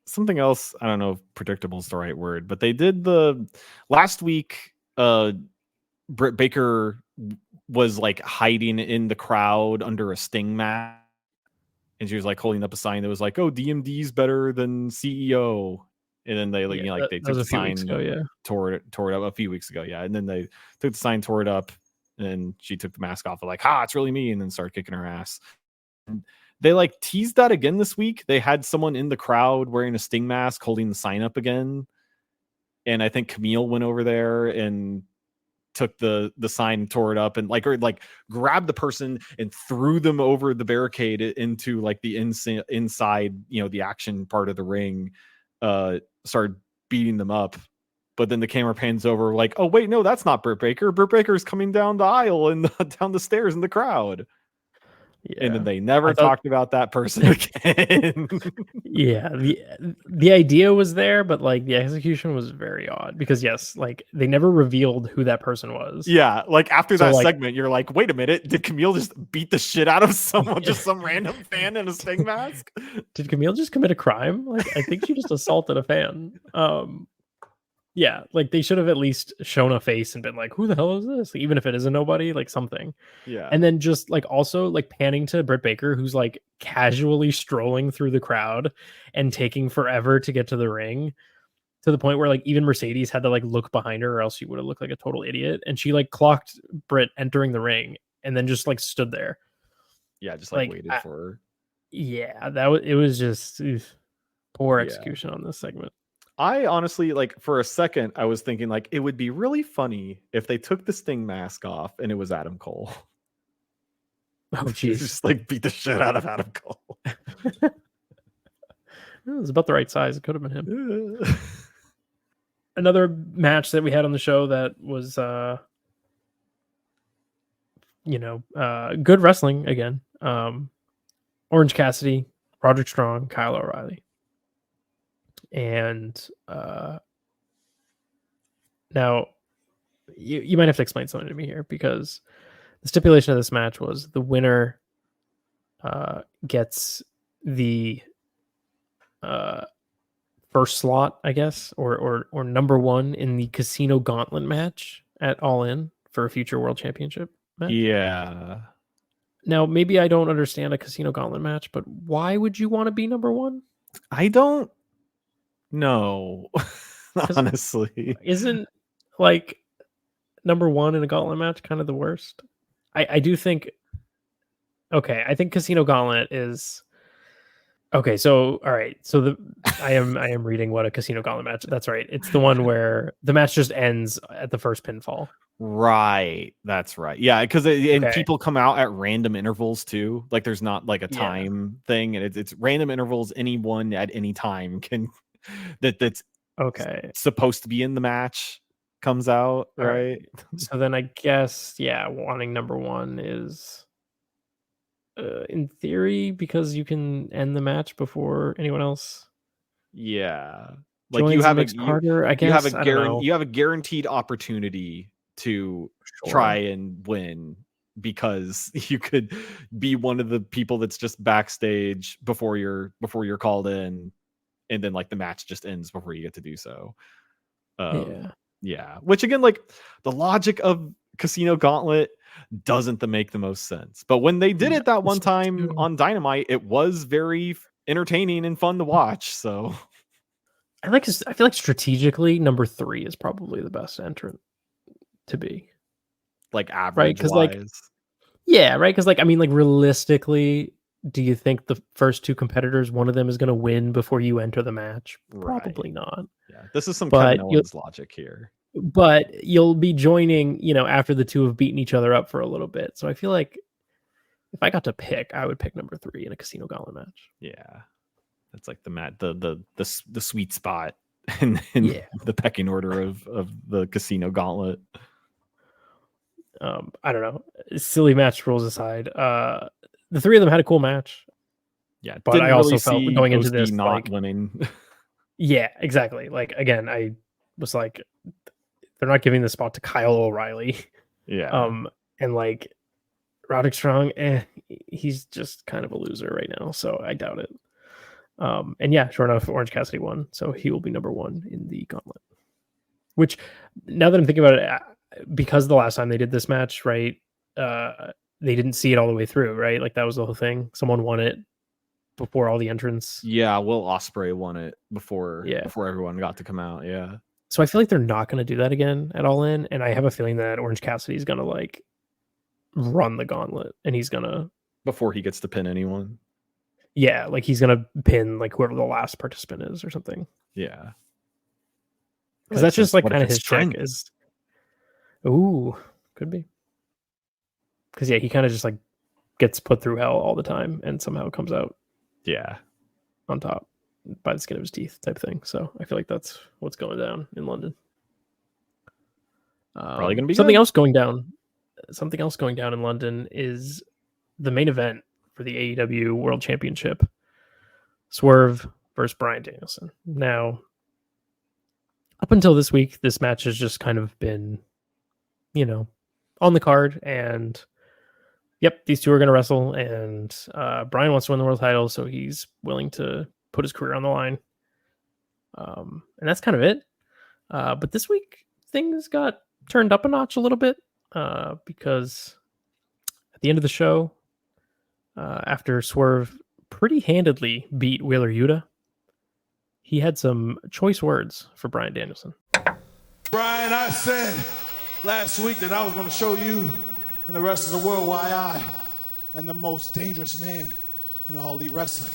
something else, I don't know if predictable is the right word, but they did the last week, Britt Baker was like hiding in the crowd under a Sting mask. And she was like holding up a sign that was like, "Oh, DMD's better than CEO." And then they they took the sign, tore it up a few weeks ago. Yeah. And then they took the sign, tore it up, and she took the mask off. Like, it's really me. And then started kicking her ass. And they like teased that again this week. They had someone in the crowd wearing a Sting mask holding the sign up again. And I think Camille went over there and took the sign, tore it up, and like grabbed the person and threw them over the barricade into like the inside, the action part of the ring, started beating them up. But then the camera pans over like, oh wait, no, that's not Britt Baker. Britt Baker's coming down the aisle and down the stairs in the crowd. Yeah. And then they never talked about that person again. Yeah, the idea was there, but like the execution was very odd because yes, like they never revealed who that person was. Yeah, like after that segment, you're like, wait a minute, did Camille just beat the shit out of someone, just some random fan in a Sting mask? Did Camille just commit a crime? Like I think she just assaulted a fan. Yeah, like they should have at least shown a face and been like, who the hell is this? Like, even if it is a nobody, like something. Yeah. And then just like also like panning to Britt Baker, who's like casually strolling through the crowd and taking forever to get to the ring, to the point where like even Mercedes had to like look behind her or else she would have looked like a total idiot. And she like clocked Britt entering the ring and then just like stood there. Yeah, just like waited for her. Yeah, it was just poor execution on this segment. I honestly, like, for a second, I was thinking, like, it would be really funny if they took the Sting mask off and it was Adam Cole. Oh, jeez. Just, like, beat the shit out of Adam Cole. It was about the right size. It could have been him. Another match that we had on the show that was, good wrestling again. Orange Cassidy, Roderick Strong, Kyle O'Reilly. And now you might have to explain something to me here, because the stipulation of this match was the winner gets the first slot, I guess, or number one in the Casino Gauntlet match at All In for a future World Championship match. Yeah. Now, maybe I don't understand a Casino Gauntlet match, but why would you want to be number one? I don't know. Honestly. Isn't like number one in a gauntlet match kind of the worst? I do think. Okay, I think Casino Gauntlet is okay. So all right, so I am reading what a Casino Gauntlet match. That's right. It's the one where the match just ends at the first pinfall. Right, that's right. Yeah, because people come out at random intervals too. Like there's not like a time thing, and it's random intervals. Anyone at any time can that's okay supposed to be in the match comes out, right? So then I guess wanting number one is in theory because you can end the match before anyone else. Yeah, like you have harder. I guess you have a guaranteed opportunity to try and win, because you could be one of the people that's just backstage before you're called in, and then like the match just ends before you get to do so. Yeah. Which again, like the logic of Casino Gauntlet doesn't make the most sense. But when they did it that one time on Dynamite, it was very entertaining and fun to watch. So I feel like strategically number 3 is probably the best entrant to be, like average, right? Because like I mean, like realistically, do you think the first two competitors, one of them is going to win before you enter the match? Probably not. Yeah, this is some Kevin Owens logic here. But you'll be joining, after the two have beaten each other up for a little bit. So I feel like if I got to pick, I would pick number 3 in a Casino Gauntlet match. Yeah, that's like the sweet spot in the pecking order of the Casino Gauntlet. I don't know. Silly match rules aside, the three of them had a cool match. Yeah, but I also felt going into this not winning. Yeah, exactly. Like again, I was like, they're not giving the spot to Kyle O'Reilly. Yeah. And like Roderick Strong, he's just kind of a loser right now, so I doubt it. And yeah, sure enough, Orange Cassidy won, so he will be number 1 in the Gauntlet. Which, now that I'm thinking about it, because the last time they did this match, right, they didn't see it all the way through, right? Like that was the whole thing. Someone won it before all the entrants. Yeah, Will Ospreay won it before everyone got to come out. Yeah. So I feel like they're not going to do that again at All In, and I have a feeling that Orange Cassidy is going to like run the gauntlet, and he's going to before he gets to pin anyone. Yeah, like he's going to pin like whoever the last participant is or something. Yeah. Because that's just like kind of his trick is. Ooh, could be. Because he kind of just like gets put through hell all the time and somehow comes out on top by the skin of his teeth type thing. So I feel like that's what's going down in London. Probably gonna be something good. else going down. Something else going down in London is the main event for the AEW World Championship. Swerve versus Bryan Danielson. Now, up until this week, this match has just kind of been, on the card, and yep, these two are going to wrestle, and Bryan wants to win the world title, so he's willing to put his career on the line. And that's kind of it. But this week, things got turned up a notch a little bit because at the end of the show, after Swerve pretty handedly beat Wheeler Yuta, he had some choice words for Bryan Danielson. Bryan, I said last week that I was going to show you and the rest of the world why I am the most dangerous man in all elite wrestling.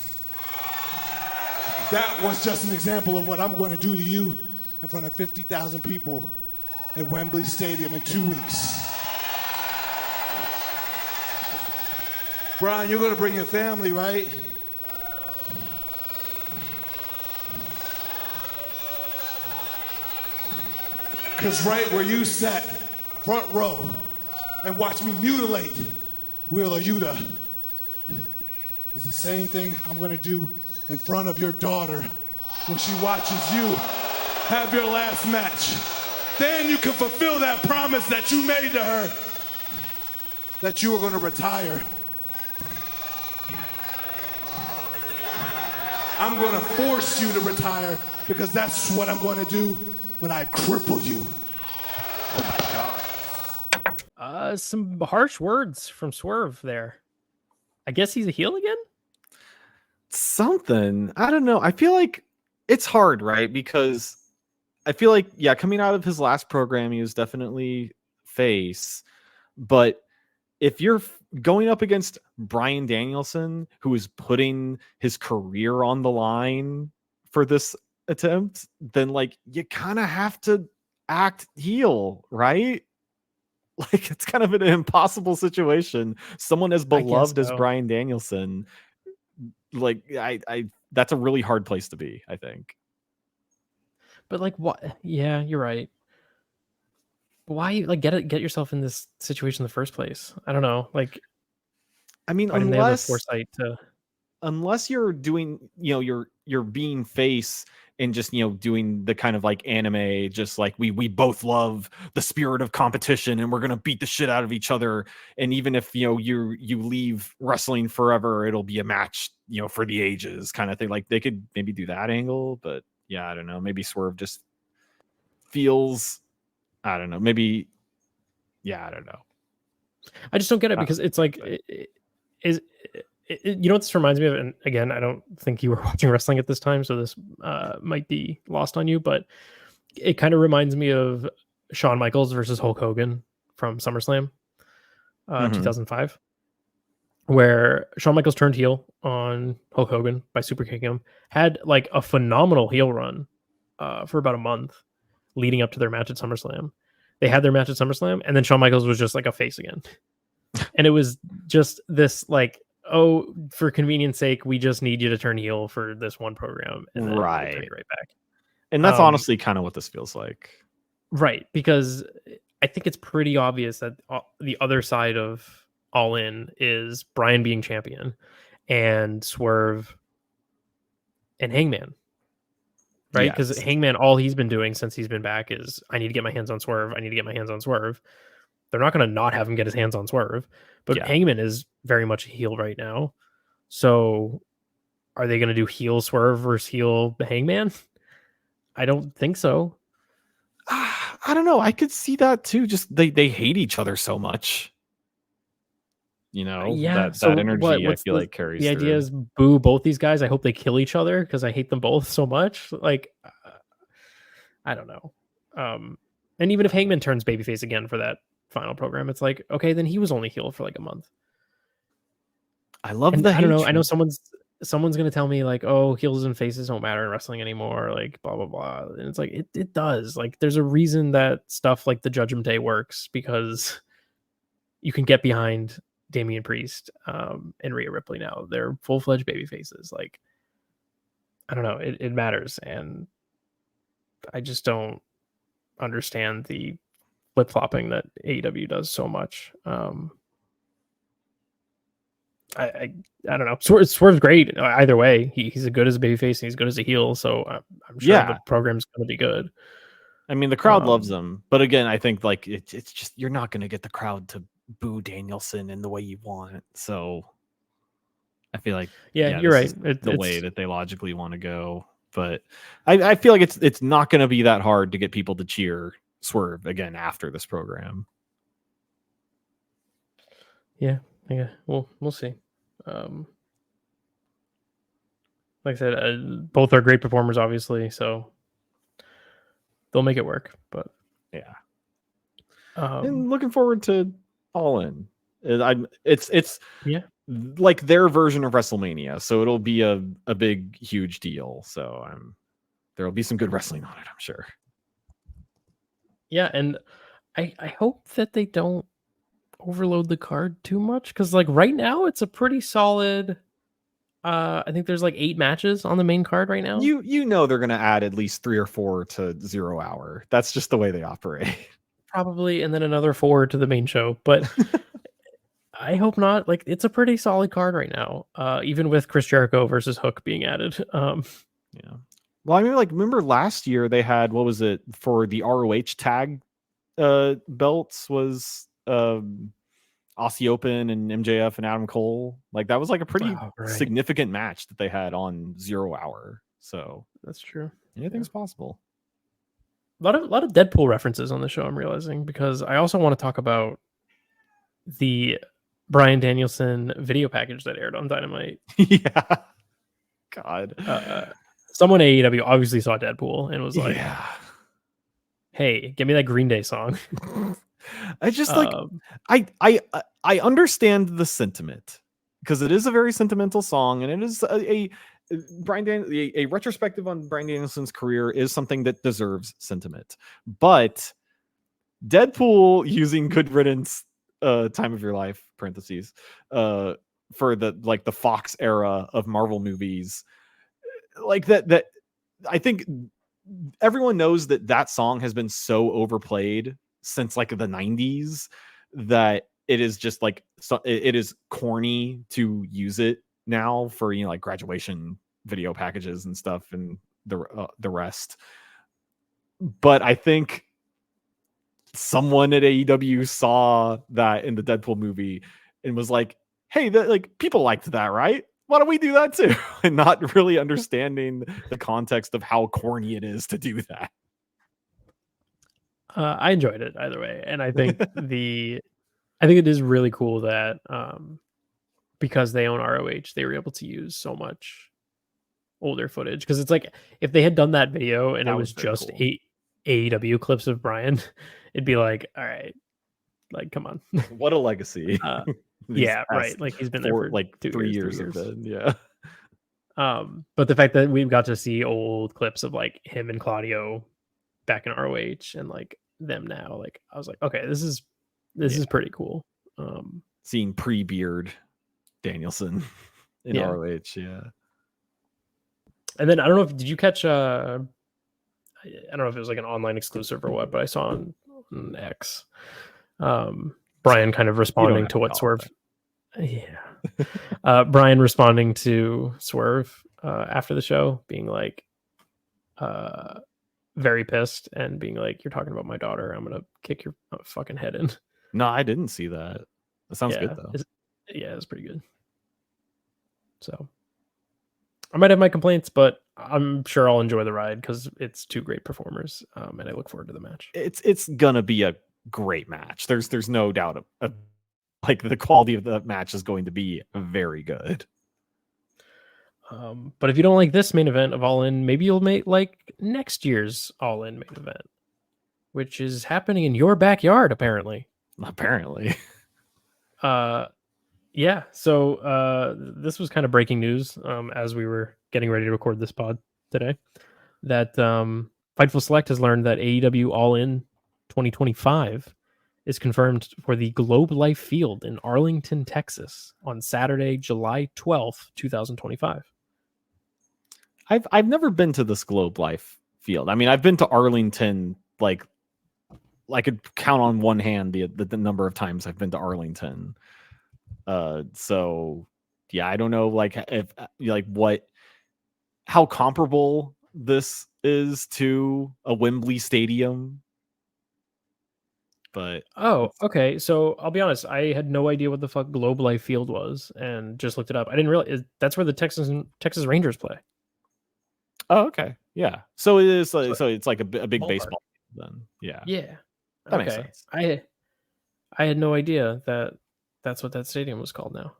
That was just an example of what I'm going to do to you in front of 50,000 people at Wembley Stadium in 2 weeks. Bryan, you're going to bring your family, right? Because right where you sat, front row, and watched me mutilate Wheeler Yuta is the same thing I'm going to do in front of your daughter when she watches you have your last match. Then you can fulfill that promise that you made to her that you were going to retire. I'm going to force you to retire because that's what I'm going to do when I cripple you. Some harsh words from Swerve there. I guess he's a heel again? Something. I don't know. I feel like it's hard, right? Because I feel like, coming out of his last program, he was definitely face. But if you're going up against Bryan Danielson, who is putting his career on the line for this attempt, then like you kind of have to act heel, right? Like it's kind of an impossible situation. Someone as beloved as Bryan Danielson, like I that's a really hard place to be, I think. But like what? Yeah, you're right. Why like get yourself in this situation in the first place? I don't know. Like, I mean, unless you're doing, you're being face and just, doing the kind of like anime, just like we both love the spirit of competition and we're going to beat the shit out of each other. And even if, you leave wrestling forever, it'll be a match, for the ages kind of thing. Like they could maybe do that angle, but I don't know. Maybe Swerve just feels, I don't know. Maybe, I don't know. I just don't get it because it's like, you know what this reminds me of? And again, I don't think you were watching wrestling at this time, so this might be lost on you, but it kind of reminds me of Shawn Michaels versus Hulk Hogan from SummerSlam 2005, where Shawn Michaels turned heel on Hulk Hogan by super kicking him, had like a phenomenal heel run for about a month leading up to their match at SummerSlam. They had their match at SummerSlam, and then Shawn Michaels was just like a face again. And it was just this like, oh, for convenience sake, we just need you to turn heel for this one program, and then right, turn you right back. And that's honestly kind of what this feels like, right? Because I think it's pretty obvious that the other side of All In is Bryan being champion, and Swerve and Hangman, right? Because Hangman, all he's been doing since he's been back is I need to get my hands on Swerve. I need to get my hands on Swerve. They're not going to not have him get his hands on Swerve, but Hangman is very much a heel right now. So are they going to do heel Swerve versus heel Hangman? I don't think so. I don't know. I could see that too. Just they hate each other so much. That energy I feel like carries the through. idea is boo both these guys. I hope they kill each other because I hate them both so much. Like, I don't know. And even if Hangman turns babyface again for that final program, it's like, okay, then he was only heel for like a month. I love I don't know. I know someone's someone's gonna tell me like, oh, heels and faces don't matter in wrestling anymore, like blah blah blah. And it's like it does. Like there's a reason that stuff like the Judgment Day works, because you can get behind Damian Priest and Rhea Ripley now. They're full-fledged baby faces. Like, I don't know, it matters. And I just don't understand the flip-flopping that AEW does so much. I don't know. Swerve's great either way. He's as good as a babyface and he's good as a heel. So I'm sure the program's going to be good. I mean, the crowd loves him, but again, I think like it's just you're not going to get the crowd to boo Danielson in the way you want. So I feel like you're right. It's the way that they logically want to go. But I feel like it's not going to be that hard to get people to cheer Swerve again after this program. Yeah. We'll see. Like I said, both are great performers, obviously, so they'll make it work. But yeah, and looking forward to All In. It's like their version of WrestleMania, so it'll be a big, huge deal. So there'll be some good wrestling on it, I'm sure. Yeah, and I hope that they don't overload the card too much, because like right now it's a pretty solid. I think there's like 8 matches on the main card right now. You know they're gonna add at least 3 or 4 to 0 Hour. That's just the way they operate. Probably, and then another 4 to the main show, but I hope not. Like it's a pretty solid card right now, even with Chris Jericho versus Hook being added. Yeah. Well, I mean, like remember last year they had, what was it for the ROH tag belts, was Aussie Open and MJF and Adam Cole. Like that was like a pretty significant match that they had on 0 Hour. So that's true. Anything's possible. A lot of Deadpool references on the show, I'm realizing, because I also want to talk about the Bryan Danielson video package that aired on Dynamite. Yeah. God. Someone at AEW obviously saw Deadpool and was like, hey, give me that Green Day song. I just like I understand the sentiment, because it is a very sentimental song, and it is a retrospective on Bryan Danielson's career is something that deserves sentiment. But Deadpool using Good Riddance, Time of Your Life parentheses for the Fox era of Marvel movies, like that I think everyone knows that song has been so overplayed since like the 90s that it is just like, so it is corny to use it now for, like graduation video packages and stuff and the rest. But I think someone at AEW saw that in the Deadpool movie and was like, hey, like people liked that, right? Why don't we do that too? And not really understanding the context of how corny it is to do that. I enjoyed it either way, and I think I think it is really cool that because they own ROH, they were able to use so much older footage. Because it's like if they had done that video and it was just cool. AEW clips of Bryan, it'd be like, all right, like come on, what a legacy. Yeah, right. Like he's been there for like 3 years. Yeah. But the fact that we've got to see old clips of like him and Claudio back in ROH and like them now, like I was like, okay, this is pretty cool. Seeing pre-beard Danielson in ROH, yeah. And then I don't know did you catch I don't know if it was like an online exclusive or what, but I saw on X Bryan kind of responding to what Swerve. Bryan responding to Swerve after the show, being like very pissed and being like, you're talking about my daughter, I'm gonna kick your fucking head in. No, I didn't see that. That sounds good though. It's pretty good. So I might have my complaints, but I'm sure I'll enjoy the ride because it's 2 great performers, and I look forward to the match. It's gonna be a great match. There's no doubt like the quality of the match is going to be very good. But if you don't like this main event of All In, maybe you'll like next year's All In main event, which is happening in your backyard, apparently. Apparently. Yeah. So this was kind of breaking news as we were getting ready to record this pod today. That Fightful Select has learned that AEW All In 2025 is confirmed for the Globe Life Field in Arlington, Texas, on Saturday, July 12th, 2025. I've never been to this Globe Life Field. I mean, I've been to Arlington, like I could count on one hand the number of times I've been to Arlington. So yeah, I don't know, like if how comparable this is to a Wembley Stadium. But okay. So I'll be honest, I had no idea what the fuck Globe Life Field was, and just looked it up. I didn't realize that's where the Texas Rangers play. Oh, okay, yeah. So it is. So it's like a big ballpark. Baseball then. Yeah. That makes sense. I had no idea that that's what that stadium was called now.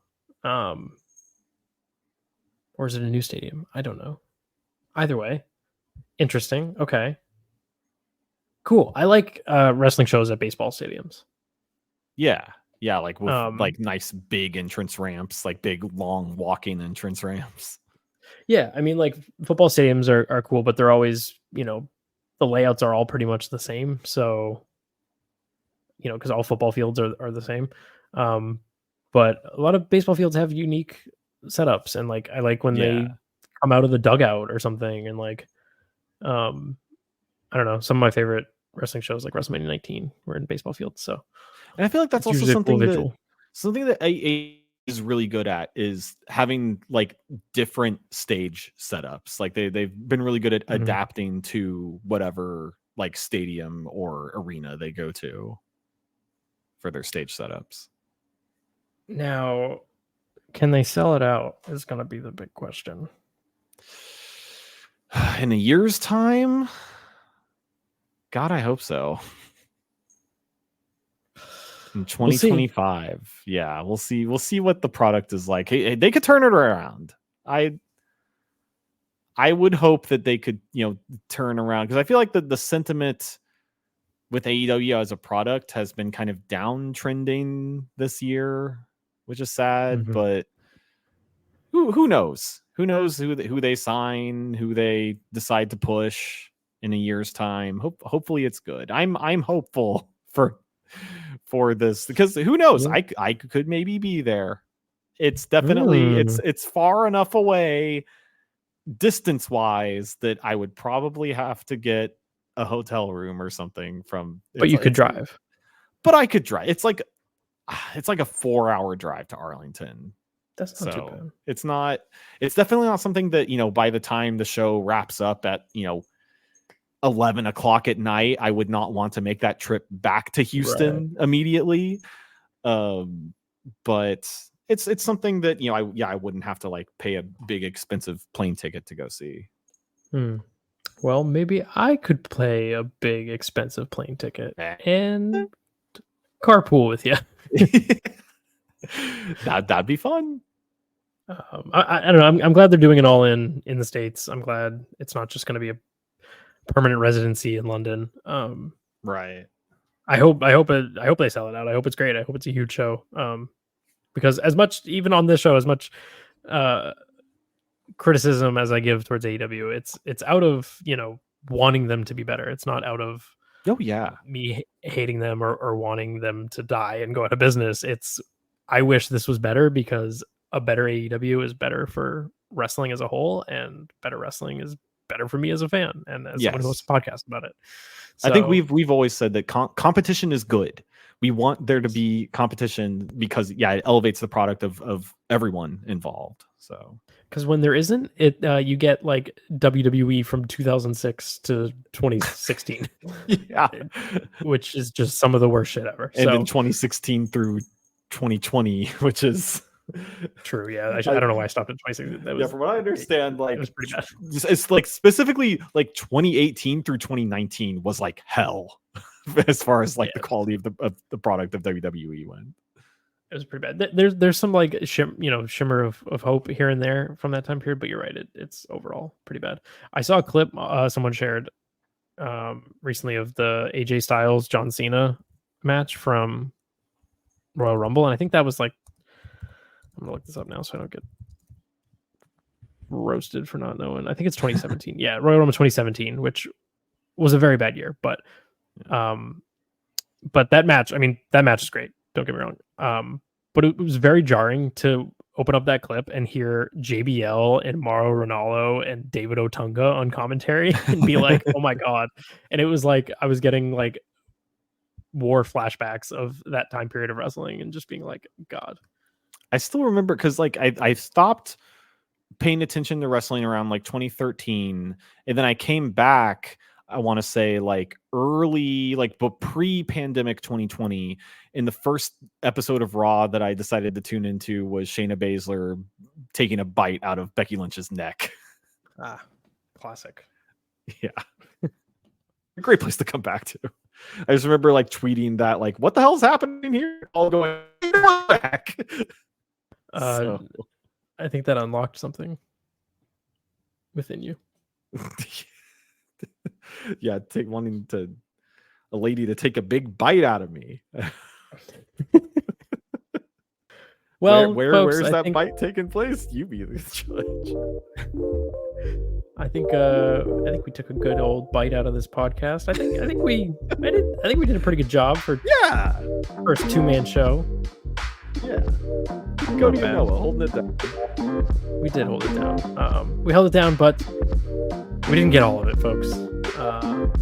Or is it a new stadium? I don't know. Either way, interesting. Okay. Cool. I like wrestling shows at baseball stadiums. Yeah, like with like nice big entrance ramps, like big long walking entrance ramps. Yeah, I mean, like football stadiums are cool, but they're always, the layouts are all pretty much the same. So, because all football fields are the same. But a lot of baseball fields have unique setups, and like I like when they come out of the dugout or something, and like, I don't know, some of my favorite wrestling shows like WrestleMania 19 were in baseball fields. So, and I feel like that's also something that AA is really good at, is having like different stage setups. Like they've been really good at adapting to whatever like stadium or arena they go to for their stage setups. Now, can they sell it out is going to be the big question. In a year's time? God, I hope so. In 2025. Yeah, we'll see. We'll see what the product is like. Hey, they could turn it around. I would hope that they could, turn around, because I feel like the sentiment with AEW as a product has been kind of downtrending this year, which is sad. But who knows? Who knows who they sign, who they decide to push in a year's time. Hopefully it's good. I'm hopeful for this, because who knows? I could maybe be there. It's definitely it's far enough away distance wise that I would probably have to get a hotel room or something from. But you could drive. But I could drive. It's like a 4-hour drive to Arlington. That's not too bad. It's definitely not something that, by the time the show wraps up at 11 o'clock at night, I would not want to make that trip back to Houston immediately. But it's something that, I wouldn't have to like pay a big expensive plane ticket to go see. Well, maybe I could pay a big expensive plane ticket and carpool with you. That'd be fun. I don't know. I'm glad they're doing it all in the States. I'm glad it's not just going to be a permanent residency in London. Right. I hope they sell it out. I hope it's great. I hope it's a huge show. Because as much, even on this show, as much criticism as I give towards AEW, it's out of wanting them to be better. It's not out of me hating them or wanting them to die and go out of business. It's, I wish this was better, because a better AEW is better for wrestling as a whole, and better wrestling is better for me as a fan and as someone who hosts a podcast about it. So, I think we've always said that competition is good. We want there to be competition because it elevates the product of everyone involved. So, because when there isn't, you get like WWE from 2006 to 2016, which is just some of the worst shit ever. And then 2016 through 2020, which is true. Yeah, I don't know why I stopped at 2016. From what I understand, like it was pretty bad. It's like specifically like 2018 through 2019 was like hell as far as like the quality of the product of WWE went. It was pretty bad. There's some like shimmer of hope here and there from that time period, but you're right. It's overall pretty bad. I saw a clip someone shared recently of the AJ Styles John Cena match from Royal Rumble, and I think that was like I'm gonna look this up now so I don't get roasted for not knowing. I think it's 2017. Yeah, Royal Rumble 2017, which was a very bad year, but that match, I mean, that match is great. Don't get me wrong. But it was very jarring to open up that clip and hear JBL and Mauro Ranallo and David Otunga on commentary and be like, oh my God. And it was like, I was getting like war flashbacks of that time period of wrestling and just being like, God. I still remember because like I stopped paying attention to wrestling around like 2013. And then I came back, I want to say like early, like but pre-pandemic 2020. In the first episode of Raw that I decided to tune into was Shayna Baszler taking a bite out of Becky Lynch's neck. Ah, classic. Yeah. A great place to come back to. I just remember like tweeting that, like, what the hell's happening here? All going back. I think that unlocked something within you. Yeah, wanting a lady to take a big bite out of me. Well, where's that bite taking place? You be the judge. I think we took a good old bite out of this podcast. I think we did a pretty good job for first 2-man show. Yeah. Kody Noah holding it down. We did hold it down. We held it down, but we didn't get all of it, folks.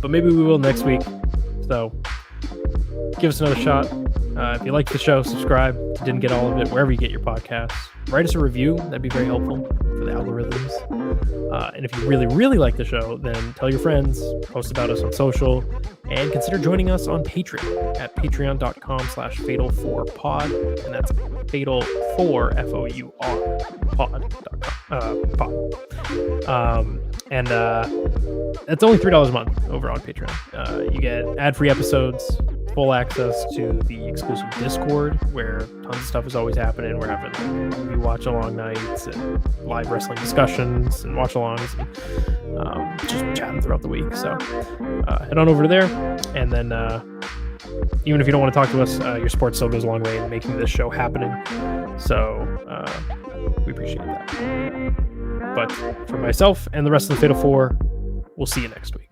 But maybe we will next week. So give us another shot. If you liked the show, subscribe. If you didn't get all of it, wherever you get your podcasts. Write us a review. That'd be very helpful for the algorithms. And if you really, really like the show, then tell your friends, post about us on social, and consider joining us on Patreon at patreon.com/fatal4pod. And that's fatal4, FOUR, pod. And that's only $3 a month over on Patreon. You get ad-free episodes, full access to the exclusive Discord where tons of stuff is always happening. We're having movie watch-along nights and live wrestling discussions and watch-alongs, and just chatting throughout the week. So head on over to there, and then even if you don't want to talk to us, your support still goes a long way in making this show happening. So we appreciate that. But for myself and the rest of the Fatal 4, we'll see you next week.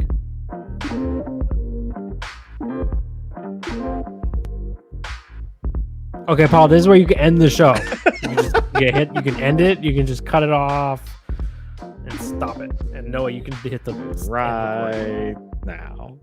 Okay, Paul, this is where you can end the show. You can end it, you can just cut it off and stop it. And Noah, you can hit the right now.